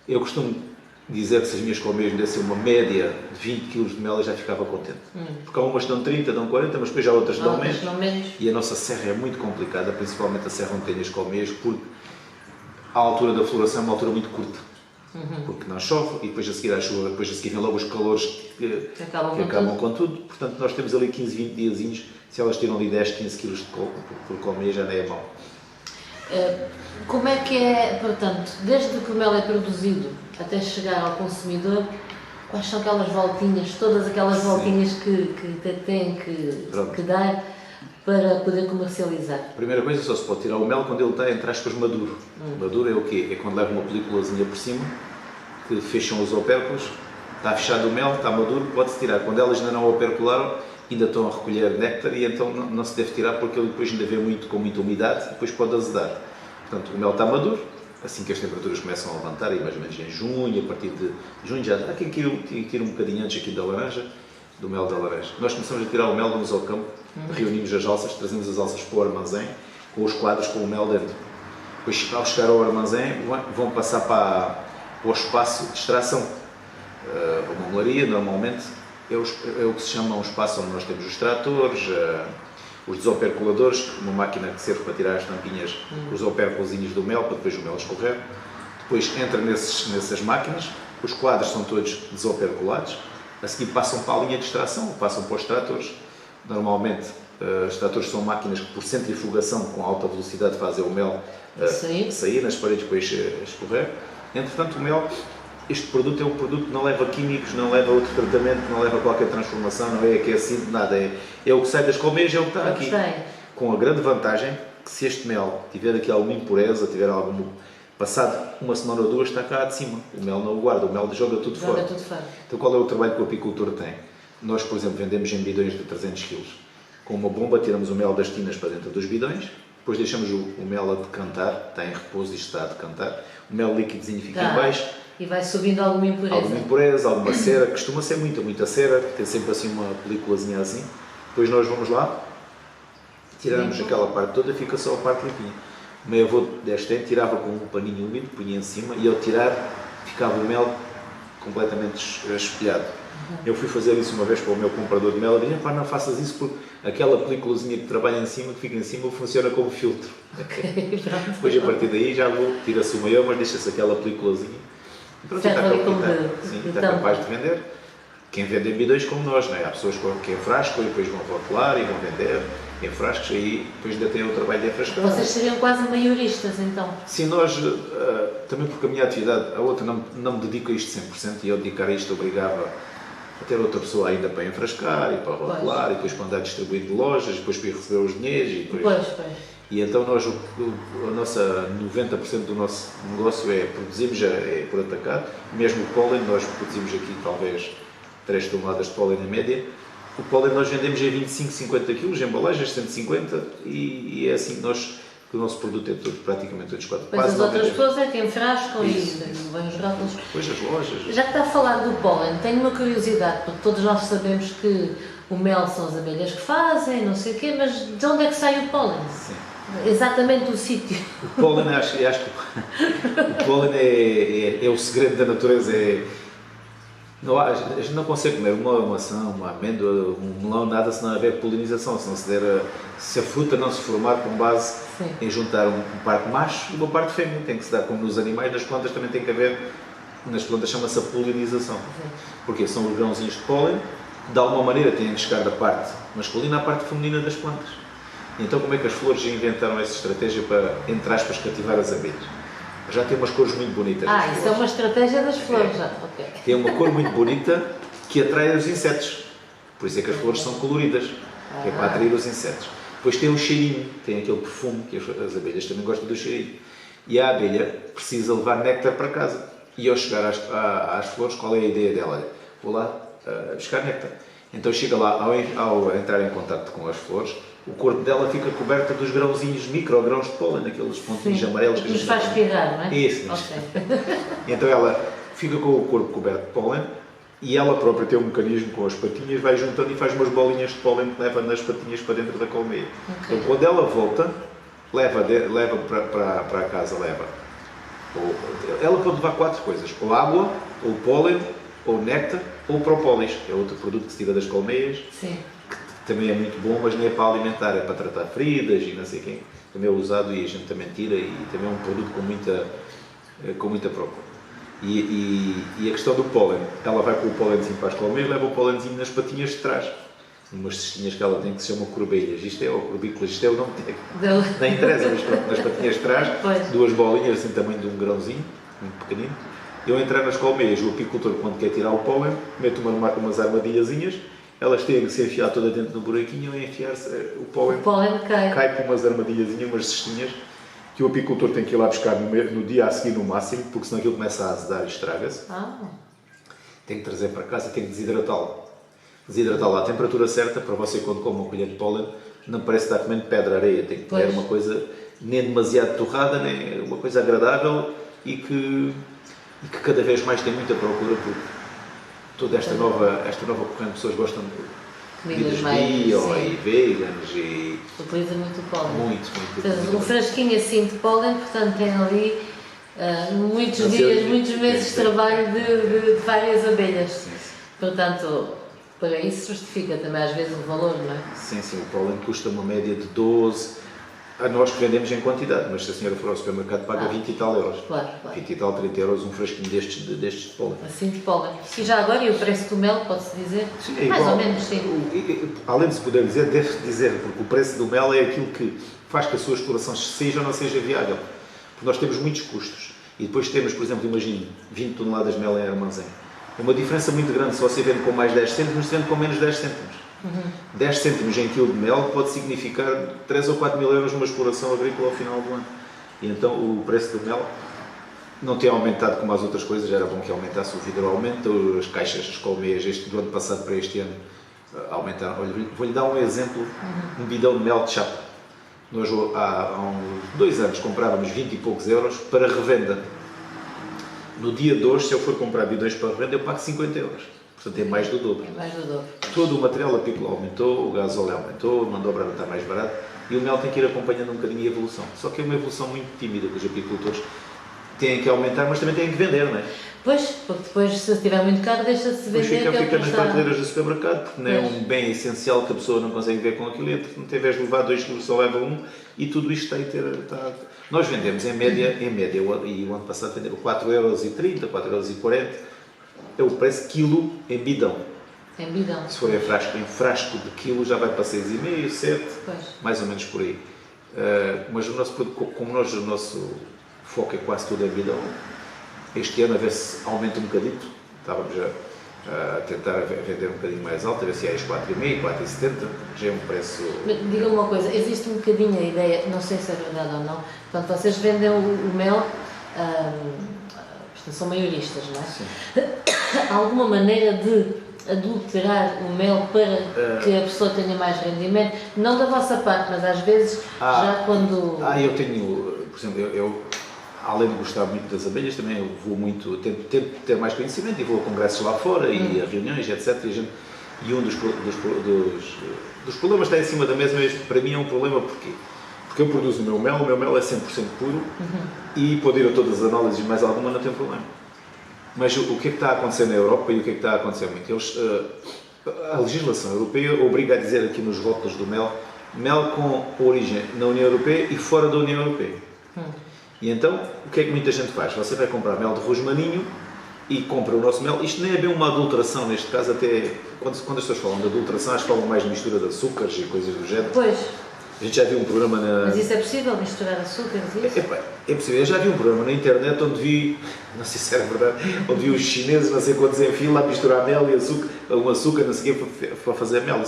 eu costumo dizer que se as minhas colmeias me dessem uma média de 20 kg de mel, eu já ficava contente. Porque há umas que dão 30, dão 40, mas depois já outras dão menos. E a nossa serra é muito complicada, principalmente a serra onde tem as colmeias, porque a altura da floração é uma altura muito curta. Porque não chove e depois a seguir à chuva, depois a seguir vem logo os calores que acabam com tudo. Portanto, nós temos ali 15, 20 diazinhos. Se elas tiram ali 10, 15 quilos de por colmeia já não é mau. Como é que é, portanto, desde que o mel é produzido até chegar ao consumidor, quais são aquelas voltinhas, todas aquelas voltinhas que tem que dar para poder comercializar? A primeira coisa, só se pode tirar o mel quando ele está, entre aspas, maduro. Maduro é o quê? É quando leva uma películazinha por cima, que fecham os opérculos, está fechado o mel, está maduro, pode-se tirar. Quando elas ainda não opercularam, ainda estão a recolher néctar e então não se deve tirar porque ele depois ainda vem com muita umidade e depois pode azedar. Portanto, o mel está maduro, assim que as temperaturas começam a levantar, mais ou menos em junho, a partir de junho já há quem tira um bocadinho antes aqui da laranja, do mel da laranja. Nós começamos a tirar o mel, vamos ao campo, reunimos as alças, trazemos as alças para o armazém, com os quadros com o mel dentro. Depois, ao chegar ao armazém, vão passar para o espaço de extração. A melaria, normalmente, é o que se chama um espaço onde nós temos os tratores, os desoperculadores, uma máquina que serve para tirar as tampinhas, os opérculozinhos do mel, para depois o mel escorrer. Depois entra nessas máquinas, os quadros são todos desoperculados, a seguir passam para a linha de extração, passam para os tratores. Normalmente, os tratores são máquinas que, por centrifugação, com alta velocidade, fazem o mel sair nas paredes, depois escorrer. Entretanto, o mel, este produto é um produto que não leva químicos, não leva outro tratamento, não leva qualquer transformação, não é aquecido, nada. É o que sai das colmeias, é o que está aqui. Com a grande vantagem que, se este mel tiver aqui alguma impureza, tiver algum... Passado uma semana ou duas está cá de cima, o mel não o guarda, o mel joga tudo fora. Então qual é o trabalho que o apicultor tem? Nós, por exemplo, vendemos em bidões de 300 kg. Com uma bomba tiramos o mel das tinas para dentro dos bidões, depois deixamos o mel a decantar, está em repouso e está a decantar, o mel líquidozinho fica em baixo. E vai subindo alguma impureza. Alguma impureza, alguma cera, costuma ser muita cera, tem sempre assim uma películazinha assim. Depois nós vamos lá, tiramos aquela parte toda, fica só a parte limpinha. O meu avô deste tempo tirava com um paninho úmido, punha em cima e ao tirar ficava o mel completamente espelhado. Eu fui fazer isso uma vez para o meu comprador de mel e disse, pá, não faças isso porque aquela películazinha que trabalha em cima, que fica em cima, funciona como filtro. Depois a partir daí já tira-se o maior, mas deixa-se aquela películazinha. E pronto, está capaz de vender. Quem vende em bidões como nós, não é? Há pessoas que enfrascam e depois vão rotular e vão vender em frascos e depois ainda têm o trabalho de enfrascar. Vocês seriam quase maioristas, então? Sim, nós, também porque a minha atividade, a outra não me dedico a isto 100% e eu dedicar a isto obrigava a ter outra pessoa ainda para enfrascar e para rotular e depois para andar distribuindo de lojas, depois para ir receber os dinheiros e depois... E então nós, a nossa 90% do nosso negócio é produzimos por atacado, mesmo o pólen, nós produzimos aqui talvez 3 toneladas de pólen na média. O pólen nós vendemos em 25, 50 kg, embalagens 150 e é assim que o nosso produto é todo, praticamente todos quatro. Pois as outras pessoas é que enfrascam e vêm os rótulos. Pois as lojas. Já que está a falar do pólen, tenho uma curiosidade, porque todos nós sabemos que o mel são as abelhas que fazem, não sei o quê, mas de onde é que sai o pólen? Sim. Exatamente o sítio. O pólen, acho que o pólen é o segredo da natureza. A gente não consegue comer uma maçã, uma amêndoa, um melão, nada se não houver polinização, se a fruta não se formar com base em juntar um par de macho e uma parte de fêmea. Tem que se dar como nos animais, nas plantas também tem que haver, nas plantas chama-se a polinização. Porque são os grãozinhos de pólen, de alguma maneira têm que chegar da parte masculina à parte feminina das plantas. Então como é que as flores inventaram essa estratégia para, entre aspas, cativar as abelhas? Já tem umas cores muito bonitas. Isso é uma estratégia das flores, já. Okay. Tem uma cor muito bonita que atrai os insetos. Por isso é que as flores são coloridas, que é para atrair os insetos. Depois tem o cheirinho, tem aquele perfume, que as abelhas também gostam do cheirinho. E a abelha precisa levar néctar para casa. E ao chegar às flores, qual é a ideia dela? Olha, vou lá buscar néctar. Então chega lá, ao entrar em contato com as flores, o corpo dela fica coberto dos grãozinhos, micro-grãos de pólen, aqueles pontinhos amarelos que nos faz espirrar, não é? Isso. Okay. Então ela fica com o corpo coberto de pólen e ela própria tem um mecanismo com as patinhas, vai juntando e faz umas bolinhas de pólen que leva nas patinhas para dentro da colmeia. Okay. Então quando ela volta, leva para casa, ela pode levar 4 coisas, ou água, ou pólen, ou néctar, ou própolis, que é outro produto que se tira das colmeias. Sim. Também é muito bom, mas não é para alimentar, é para tratar feridas e não sei quem. Também é usado e a gente também tira e também é um produto com muita com muita procura. E a questão do pólen, ela vai com o pólenzinho para as colmeias, leva o pólenzinho nas patinhas de trás, umas cestinhas que ela tem que se chamam corbelhas, isto é, ou corbículas, isto é o nome técnico, não interessa, mas pronto, nas patinhas de trás, duas bolinhas assim tamanho de um grãozinho, muito pequenino. Eu entrar nas colmeias, o apicultor quando quer tirar o pólen, mete umas armadilhazinhas, elas têm que se enfiar toda dentro do buraquinho e enfiar-se, o pólen cai por umas armadilhazinhas, umas cestinhas, que o apicultor tem que ir lá buscar no dia a seguir no máximo, porque senão aquilo começa a azedar e estraga-se. Tem que trazer para casa e tem que desidratá-lo. Desidratá-lo à temperatura certa, para você quando come uma colher de pólen, não parece estar comendo pedra, areia. Tem que comer uma coisa nem demasiado torrada, nem uma coisa agradável e que cada vez mais tem muita procura, porque toda esta nova corrente de pessoas gostam de comidas bio e veganas e... Utiliza muito o pólen. Muito. Um frasquinho assim de pólen, portanto tem ali muitos dias, muitos meses de trabalho de várias abelhas. Sim. Portanto, para isso justifica também às vezes o valor, não é? Sim, o pólen custa uma média de 12, a nós que vendemos em quantidade, mas se a senhora for ao supermercado paga 20 e tal euros. Claro. 20 e tal, 30 euros um frasquinho destes de pólen. Assim de pólen. E já agora, e o preço do mel, pode-se dizer? Sim, é mais igual. ou menos, sim. Além de se poder dizer, deve-se dizer, porque o preço do mel é aquilo que faz que a sua exploração seja ou não seja viável. Porque nós temos muitos custos. E depois temos, por exemplo, imagine 20 toneladas de mel em armazém. É uma diferença muito grande se você vende com mais 10 cêntimos, se vende com menos 10 cêntimos. 10 cêntimos em quilo de mel pode significar 3 ou 4 mil euros numa exploração agrícola ao final do ano. E então o preço do mel não tem aumentado como as outras coisas, era bom que aumentasse, o vidro aumenta, as caixas, as colmeias, do ano passado para este ano aumentaram. Olha, vou-lhe dar um exemplo, um bidão de mel de chapa. Nós há uns 2 anos comprávamos 20 e poucos euros para revenda. No dia de hoje, se eu for comprar bidões para revenda, eu pago 50 euros. Portanto, é mais do dobro. Todo o material apícola aumentou, o gasóleo aumentou, a mão de obra está mais barato e o mel tem que ir acompanhando um bocadinho a evolução. Só que é uma evolução muito tímida que os apicultores têm que aumentar, mas também têm que vender, não é? Pois, porque depois, se estiver muito caro, deixa-se de vender. Depois fica nas prateleiras do supermercado, porque não é um bem essencial que a pessoa não consegue ver com aquilo. Portanto, em vez de levar 2 kg, só leva 1 e tudo isto está. Nós vendemos em média, e o ano passado vendemos 4,30€, 4,40€. É o preço quilo em bidão. Em bidão. Se for em frasco de quilo, já vai para 6,5, 7, mais ou menos por aí. Mas o nosso produto, como o nosso foco é quase tudo em bidão, este ano a ver se aumenta um bocadito. Estávamos a tentar vender um bocadinho mais alto, a ver se é às 4,5, 4,70, já é um preço... Diga-me uma coisa, existe um bocadinho a ideia, não sei se é verdade ou não, portanto vocês vendem o mel... são maioristas, não é? Sim. Há alguma maneira de adulterar o mel para que a pessoa tenha mais rendimento? Não da vossa parte, mas às vezes já quando... Eu tenho, por exemplo, eu além de gostar muito das abelhas, também eu vou muito, tento ter mais conhecimento e vou a congressos lá fora e a reuniões, etc. E um dos problemas está em cima da mesa, mas para mim é um problema porque eu produzo o meu mel é 100% puro e pode ir a todas as análises, mais alguma não tem problema. Mas o que é que está a acontecer na Europa e o que é que está a acontecer muito? A legislação europeia obriga a dizer aqui nos rótulos do mel com origem na União Europeia e fora da União Europeia. E então, o que é que muita gente faz? Você vai comprar mel de rosmaninho e compra o nosso mel. Isto nem é bem uma adulteração, neste caso, até quando as pessoas falam de adulteração, acho que falam mais de mistura de açúcares e coisas do género. Pois. A gente já viu um programa na... Mas isso é possível, misturar açúcares e isso? É possível. Eu já vi um programa na internet onde vi, não sei se era verdade, onde vi os chineses, não sei quantos em fila, a misturar mel e açúcar, não sei o quê, para fazer mel.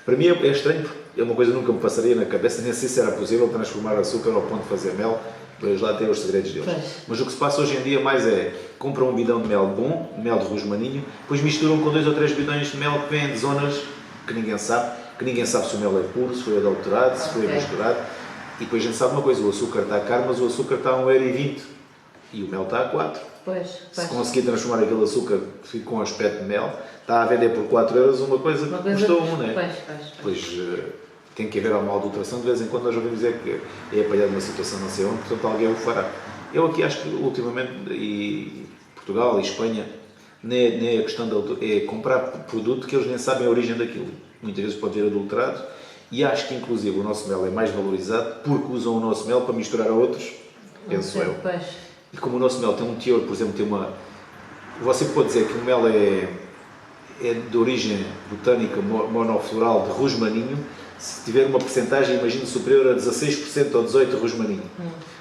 Para mim é estranho, porque é uma coisa que nunca me passaria na cabeça, nem sei se era possível transformar açúcar ao ponto de fazer mel. Pois lá tem os segredos deles. Pois. Mas o que se passa hoje em dia mais é, compram um bidão de mel bom, mel de rosmaninho, depois misturam com 2 ou 3 bidões de mel que vêm de zonas que ninguém sabe se o mel é puro, se foi adulterado, se foi misturado. E depois a gente sabe uma coisa, o açúcar está caro, mas o açúcar está a 1,20€ e o mel está a 4. Se conseguir transformar aquele açúcar com aspecto de mel, está a vender por 4€, uma coisa que custou 1, não é? Pois tem que haver uma adulteração, de vez em quando nós ouvimos dizer que é apanhado uma situação não sei onde, portanto alguém o fará. Eu aqui acho que ultimamente, e Portugal e Espanha, nem é a questão é comprar produto que eles nem sabem a origem daquilo. Muitas vezes pode vir adulterado e acho que inclusive o nosso mel é mais valorizado porque usam o nosso mel para misturar a outros, penso eu. E como o nosso mel tem um teor, por exemplo, você pode dizer que o mel é de origem botânica monofloral de rosmaninho, se tiver uma percentagem, imagino, superior a 16% ou 18% de rosmaninho.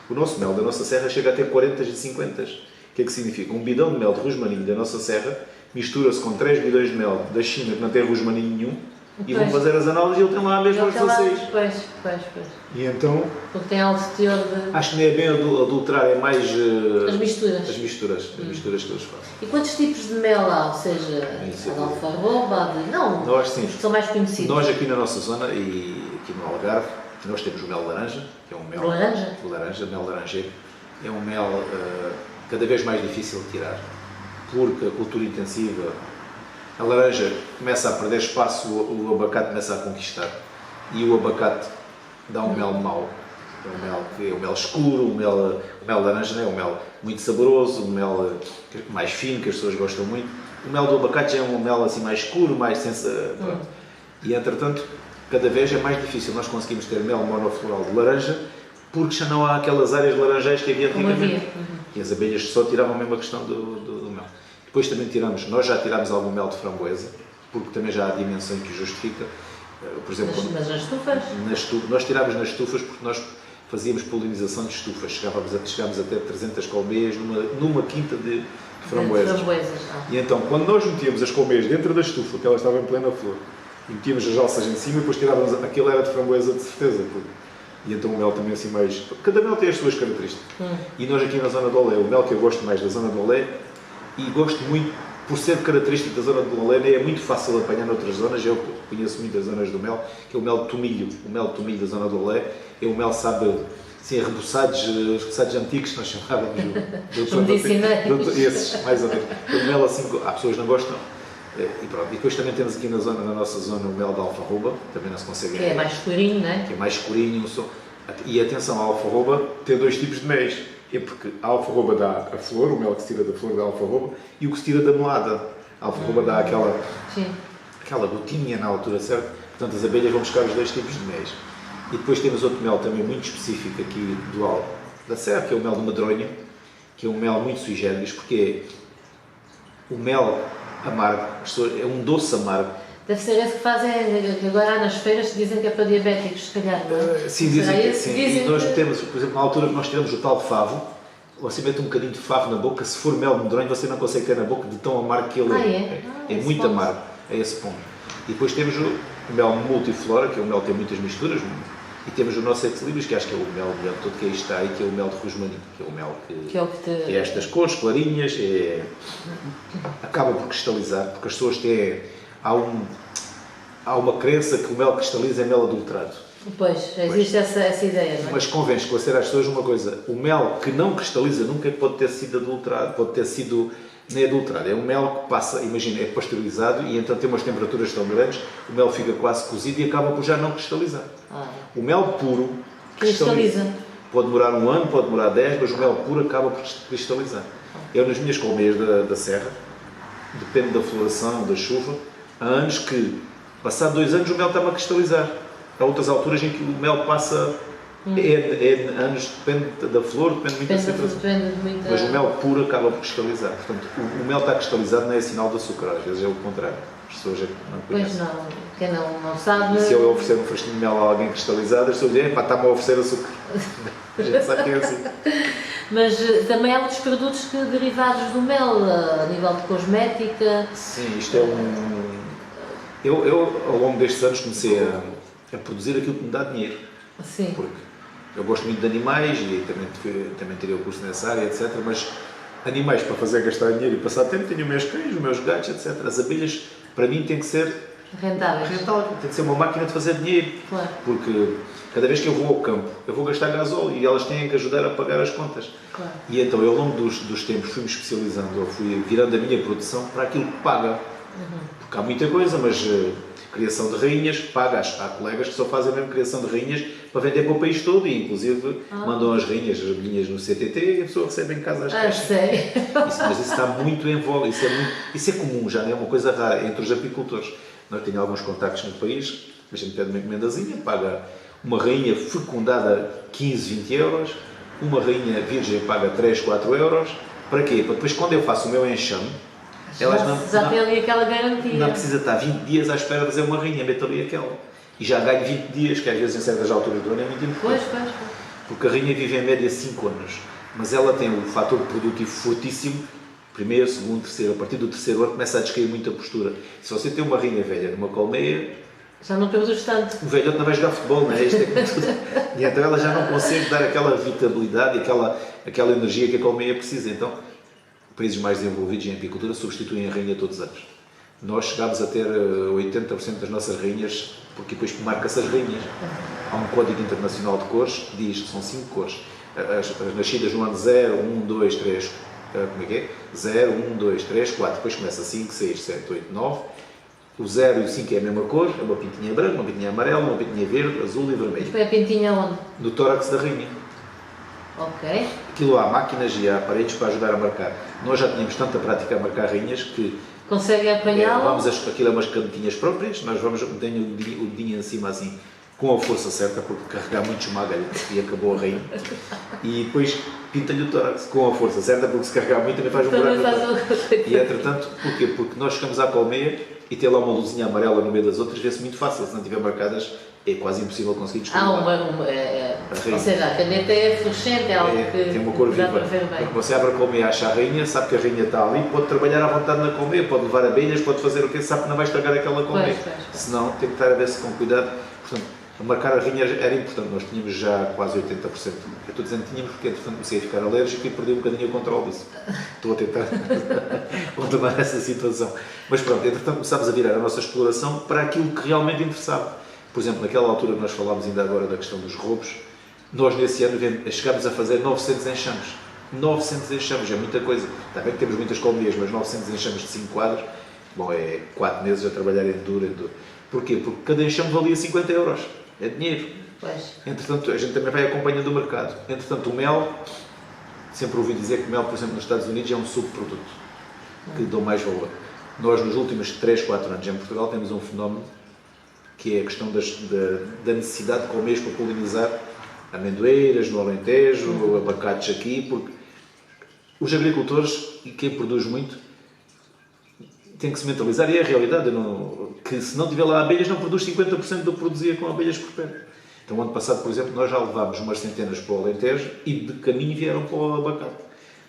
O nosso mel da nossa serra chega até 40% e 50%. O que é que significa? Um bidão de mel de rosmaninho da nossa serra mistura-se com 3 bidões de mel da China, que não tem rosmaninho nenhum, e vão fazer as análises e ele tem lá mesmo os 16. Pois. E então... Porque tem alto teor de... Acho que nem é bem adulterar, é mais... As misturas. As misturas que eles fazem. E quantos tipos de mel há? Ou seja, a de alfarroba, a de... Não, nós, sim, os que são mais conhecidos. Nós aqui na nossa zona, e aqui no Algarve, nós temos o mel laranja, que é um mel... Laranja? Mel laranjeiro. É um mel cada vez mais difícil de tirar, porque a cultura intensiva... A laranja começa a perder espaço, o abacate começa a conquistar. E o abacate dá um mel mau. É um mel escuro, o mel laranja não é um mel muito saboroso, um mel mais fino, que as pessoas gostam muito. O mel do abacate já é um mel assim mais escuro, mais pronto. E entretanto, cada vez é mais difícil nós conseguimos ter mel monofloral de laranja, porque já não há aquelas áreas laranjais que havia antigamente. E as abelhas só tiravam mesmo a questão do mel. Depois também nós já tirámos algum mel de framboesa, porque também já há dimensão que justifica. Por exemplo, mas nas estufas? Nós tirámos nas estufas porque nós fazíamos polinização de estufas, chegámos até 300 colmeias numa quinta de framboesas. E então, quando nós metíamos as colmeias dentro da estufa, que ela estava em plena flor, e metíamos as alças em cima e depois tirávamos, aquilo era de framboesa de certeza. E então o mel também assim mais... Cada mel tem as suas características. E nós aqui na zona do Olé, o mel que eu gosto mais da zona do Olé, e gosto muito, por ser característico da zona do Olé, é muito fácil de apanhar noutras zonas, eu conheço muitas zonas do mel, que é o mel de tomilho. O mel de tomilho da zona do Olé é um mel, sabe, assim, os repousados antigos que nós chamávamos. Esses, mais ou menos. O mel assim, há pessoas que não gostam. E pronto. E depois também temos aqui na nossa zona, o mel da alfarroba, também não se consegue... Que é mais escurinho, não é? Que é mais escurinho. E atenção, a alfarroba tem 2 tipos de méis. É porque a alfarroba dá a flor, o mel que se tira da flor da alfarroba, e o que se tira da melada. A alfarroba dá aquela gotinha na altura, certo? Portanto, as abelhas vão buscar os 2 tipos de méis. E depois temos outro mel também muito específico aqui da serra, que é o mel de madronha, que é um mel muito sui generis, porque é o mel amargo, é um doce amargo. Deve ser esse que fazem, que agora há nas feiras que dizem que é para diabéticos, se calhar, não é? Sim, dizem que sim. E nós metemos, por exemplo, na altura que nós tiramos o tal favo, você mete um bocadinho de favo na boca, se for mel de medronho, você não consegue ter na boca de tão amargo que ele é. É muito amargo, a esse ponto. E depois temos o mel multiflora, que é um mel que tem muitas misturas, e temos o nosso ex-libris, que acho que é o mel melhor de todo que aí está, e que é o mel de rosmaninho, que é o mel que é estas cores clarinhas, acaba por cristalizar, porque as pessoas têm... Há uma crença que o mel cristaliza é mel adulterado. Pois, existe essa ideia, não é? Mas convém esclarecer às pessoas uma coisa: o mel que não cristaliza nunca pode ter sido adulterado, pode ter sido nem adulterado. É um mel que passa, imagina, é pasteurizado e então tem umas temperaturas tão grandes, o mel fica quase cozido e acaba por já não cristalizar. O mel puro cristaliza. Pode demorar 1 ano, pode demorar 10, mas o mel puro acaba por cristalizar. Eu nas minhas colmeias da serra, depende da floração, da chuva, há anos que, passado 2 anos, o mel está a cristalizar. Há outras alturas em que o mel passa anos, depende da flor, depende muito da situação. Mas o mel puro acaba por cristalizar. Portanto, o mel está cristalizado não é sinal de açúcar, às vezes é o contrário. As pessoas não conhecem. Pois não, quem não sabe... E se eu oferecer um fresquinho de mel a alguém cristalizado, as pessoas dizem, está-me a oferecer açúcar. A gente sabe que é assim. Mas também há outros produtos derivados do mel, a nível de cosmética. Sim, isto é Eu, ao longo destes anos, comecei a produzir aquilo que me dá dinheiro. Sim. Porque eu gosto muito de animais e também teria o curso nessa área, etc. Mas animais para fazer gastar dinheiro e passar tempo, tenho os meus cães, os meus gatos, etc. As abelhas, para mim, tem que ser rentáveis. Tem que ser uma máquina de fazer dinheiro. Claro. Porque cada vez que eu vou ao campo, eu vou gastar gasóleo e elas têm que ajudar a pagar as contas. Claro. E então, eu, ao longo dos tempos, fui-me especializando, eu fui virando a minha produção para aquilo que paga. Porque há muita coisa, mas criação de rainhas, paga. Há colegas que só fazem mesmo criação de rainhas para vender para o país todo e, inclusive, mandam as rainhas, as abelhinhas no CTT e a pessoa recebe em casa as caixas. Sério? Mas isso está muito em voga, isso é comum, já não é uma coisa rara entre os apicultores. Nós temos alguns contactos no país, a gente pede uma encomendazinha, paga uma rainha fecundada 15, 20 euros uma rainha virgem paga 3, 4 euros. Para quê? Para depois, quando eu faço o meu enxame, elas Já tem ali aquela garantia. não precisa estar 20 dias à espera de fazer uma rainha, meto ali aquela. E já ganho 20 dias, que às vezes em certas alturas do ano é muito importante. Pois. Porque a rainha vive em média 5 anos, mas ela tem o fator produtivo fortíssimo, primeiro, segundo, terceiro. A partir do terceiro ano começa a descair muito a postura. Se você tem uma rainha velha numa colmeia, Já não temos o estante. o velhote não vai jogar futebol, não é? Isto é como tudo. E então ela já não consegue dar aquela vitabilidade e aquela energia que a colmeia precisa. Então, países mais desenvolvidos em apicultura substituem a rainha todos os anos. Nós chegámos a ter 80% das nossas rainhas, porque depois marca-se as rainhas. Há um código internacional de cores que diz que são 5 cores. As nascidas no ano 0, 1, 2, 3, como é que é? 0, 1, 2, 3, 4. Depois começa 5, 6, 7, 8, 9. O 0 e o 5 é a mesma cor, é uma pintinha branca, uma pintinha amarela, uma pintinha verde, azul e vermelho. Foi a pintinha onde? No tórax da rainha. Ok. Aquilo há máquinas e há aparelhos para ajudar a marcar. Nós já tínhamos tanta prática a marcar rainhas que Consegue apanhá-la? aquilo é umas cantinhas próprias, nós vamos metendo o dedinho em cima assim, com a força certa, porque carregar muito esmaga-lhe e acabou a rainha. E depois pinta-lhe o tórax com a força certa, porque se carregar muito também faz um buraco. E entretanto, porquê? Porque nós chegamos à colmeia e ter lá uma luzinha amarela no meio das outras vê-se muito fácil, se não tiver marcadas é quase impossível conseguir descobrir. Ou seja, a caneta é fluorescente, é algo que tem uma cor dá viva. para ver bem. Quando você abre a colmeia e acha a rainha, sabe que a rainha está ali, pode trabalhar à vontade na colmeia, pode levar abelhas, pode fazer o que sabe que não vai estragar aquela colmeia. Pois. Senão tem que estar a ver-se com cuidado. Portanto, a marcar a rainha era importante, nós tínhamos já quase 80%. Eu estou dizendo que tínhamos porque entretanto comecei a ficar alérgico e perdi um bocadinho o controle disso. Estou a tentar contornar essa situação. Mas pronto, entretanto começámos a virar a nossa exploração para aquilo que realmente interessava. Por exemplo, naquela altura que nós falámos ainda agora da questão dos roubos, nós nesse ano chegámos a fazer 900 enxames. 900 enxames, é muita coisa. Está bem que temos muitas colmeias, mas 900 enxames de 5 quadros, bom, é 4 meses a trabalhar em duro. Porquê? Porque cada enxame valia 50 euros. É dinheiro. Pois. Entretanto, a gente também vai acompanhando o mercado. Entretanto, o mel, sempre ouvi dizer que o mel, por exemplo, nos Estados Unidos é um subproduto que dá mais valor. Nós, nos últimos 3, 4 anos em Portugal, temos um fenómeno que é a questão da necessidade de colmeias para polinizar amendoeiras no Alentejo, abacates aqui, porque os agricultores e quem produz muito tem que se mentalizar, e é a realidade, que se não tiver lá abelhas não produz 50% do que produzia com abelhas por perto. Então, ano passado, por exemplo, nós já levámos umas centenas para o Alentejo e de caminho vieram para o abacate.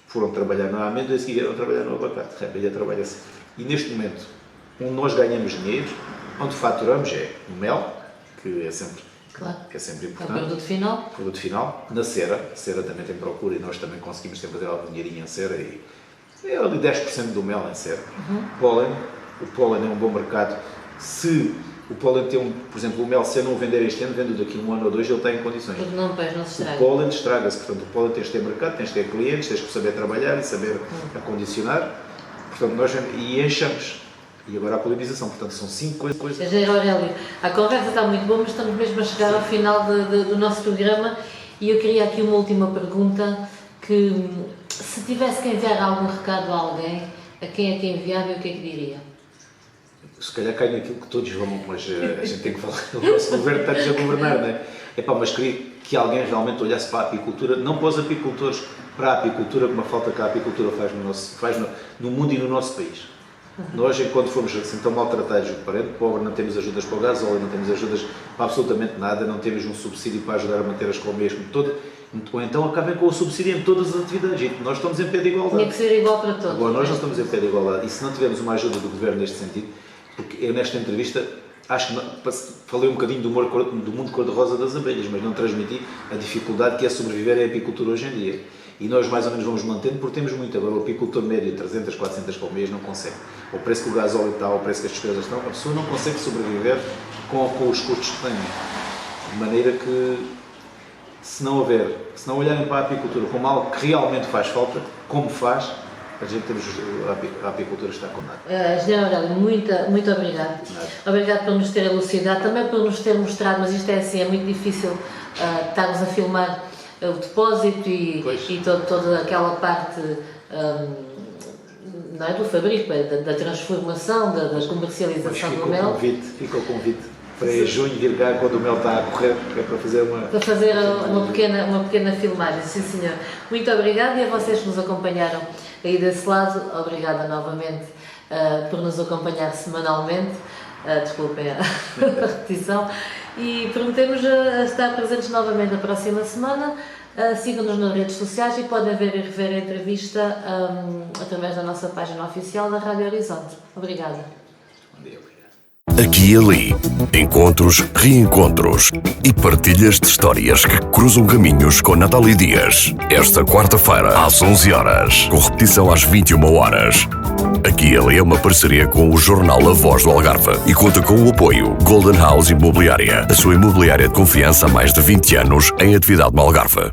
Foram trabalhar na amêndoa e a seguir vieram trabalhar no abacate. A abelha trabalha assim. E neste momento, onde nós ganhamos dinheiro, onde faturamos é o mel, que é sempre importante. É o produto final. Produto final. Na cera. A cera também tem procura e nós também conseguimos sempre fazer algum dinheirinho em cera. E é ali 10% do mel em cera. Pólen. O pólen é um bom mercado. Se o pólen tem por exemplo, o mel, se eu não o vender este ano, vendo daqui 1 ano ou 2, ele está em condições. Porque não se estraga. O pólen estraga-se. Portanto, o pólen tens de ter mercado, tens de ter clientes, tens de saber trabalhar e saber acondicionar. Portanto, e enchamos. E agora a polinização, portanto, são 5 coisas. Engenheiro Aurélio, a conversa está muito boa, mas estamos mesmo a chegar ao final do nosso programa e eu queria aqui uma última pergunta, que se tivesse que enviar algum recado a alguém, a quem é que enviava e o que é que diria? Se calhar cai naquilo que todos vão, mas a gente tem que falar, o nosso governo está-nos a governar, não é? Mas queria que alguém realmente olhasse para a apicultura, não para os apicultores, para a apicultura, como a falta que a apicultura faz no mundo e no nosso país. Nós, enquanto fomos assim tão maltratados, o parente pobre, não temos ajudas para o gasóleo, não temos ajudas para absolutamente nada, não temos um subsídio para ajudar a manter as colmeias como todo, ou então acabem com o subsídio em todas as atividades. E nós estamos em pé de igualdade. Tinha que ser igual para todos. Agora, nós não estamos em pé de igualdade. E se não tivermos uma ajuda do governo neste sentido, porque eu nesta entrevista acho que falei um bocadinho do mundo cor-de-rosa das abelhas, mas não transmiti a dificuldade que é sobreviver à apicultura hoje em dia. E nós mais ou menos vamos mantendo porque temos muito. Agora o apicultor médio, 300, 400 colmeias, não consegue. O preço que o gasóleo está, o preço que as despesas estão, a pessoa não consegue sobreviver com os custos que tem. De maneira que, se não olharem para a apicultura como algo que realmente faz falta, como faz, a apicultura está condenada. Engenheiro Aurélio, muito obrigado. Obrigado por nos ter elucidado, também por nos ter mostrado, mas isto é assim, é muito difícil estarmos a filmar o depósito e toda aquela parte não é, do fabrico, da transformação, da comercialização do mel. Fica o convite. para em junho vir cá quando o mel está a correr, que é para fazer uma pequena filmagem, sim senhor. Muito obrigada, e a vocês que nos acompanharam aí desse lado, obrigada novamente por nos acompanhar semanalmente, desculpem a repetição, e prometemos estar presentes novamente na próxima semana. Sigam-nos nas redes sociais e podem ver e rever a entrevista através da nossa página oficial da Rádio Horizonte. Obrigada. Bom dia, obrigado. Aqui e ali, encontros, reencontros e partilhas de histórias que cruzam caminhos com Natália Dias. Esta quarta-feira, às 11 horas, com repetição às 21 horas. Aqui e ali é uma parceria com o jornal A Voz do Algarve e conta com o apoio Golden House Imobiliária, a sua imobiliária de confiança há mais de 20 anos em atividade no Algarve.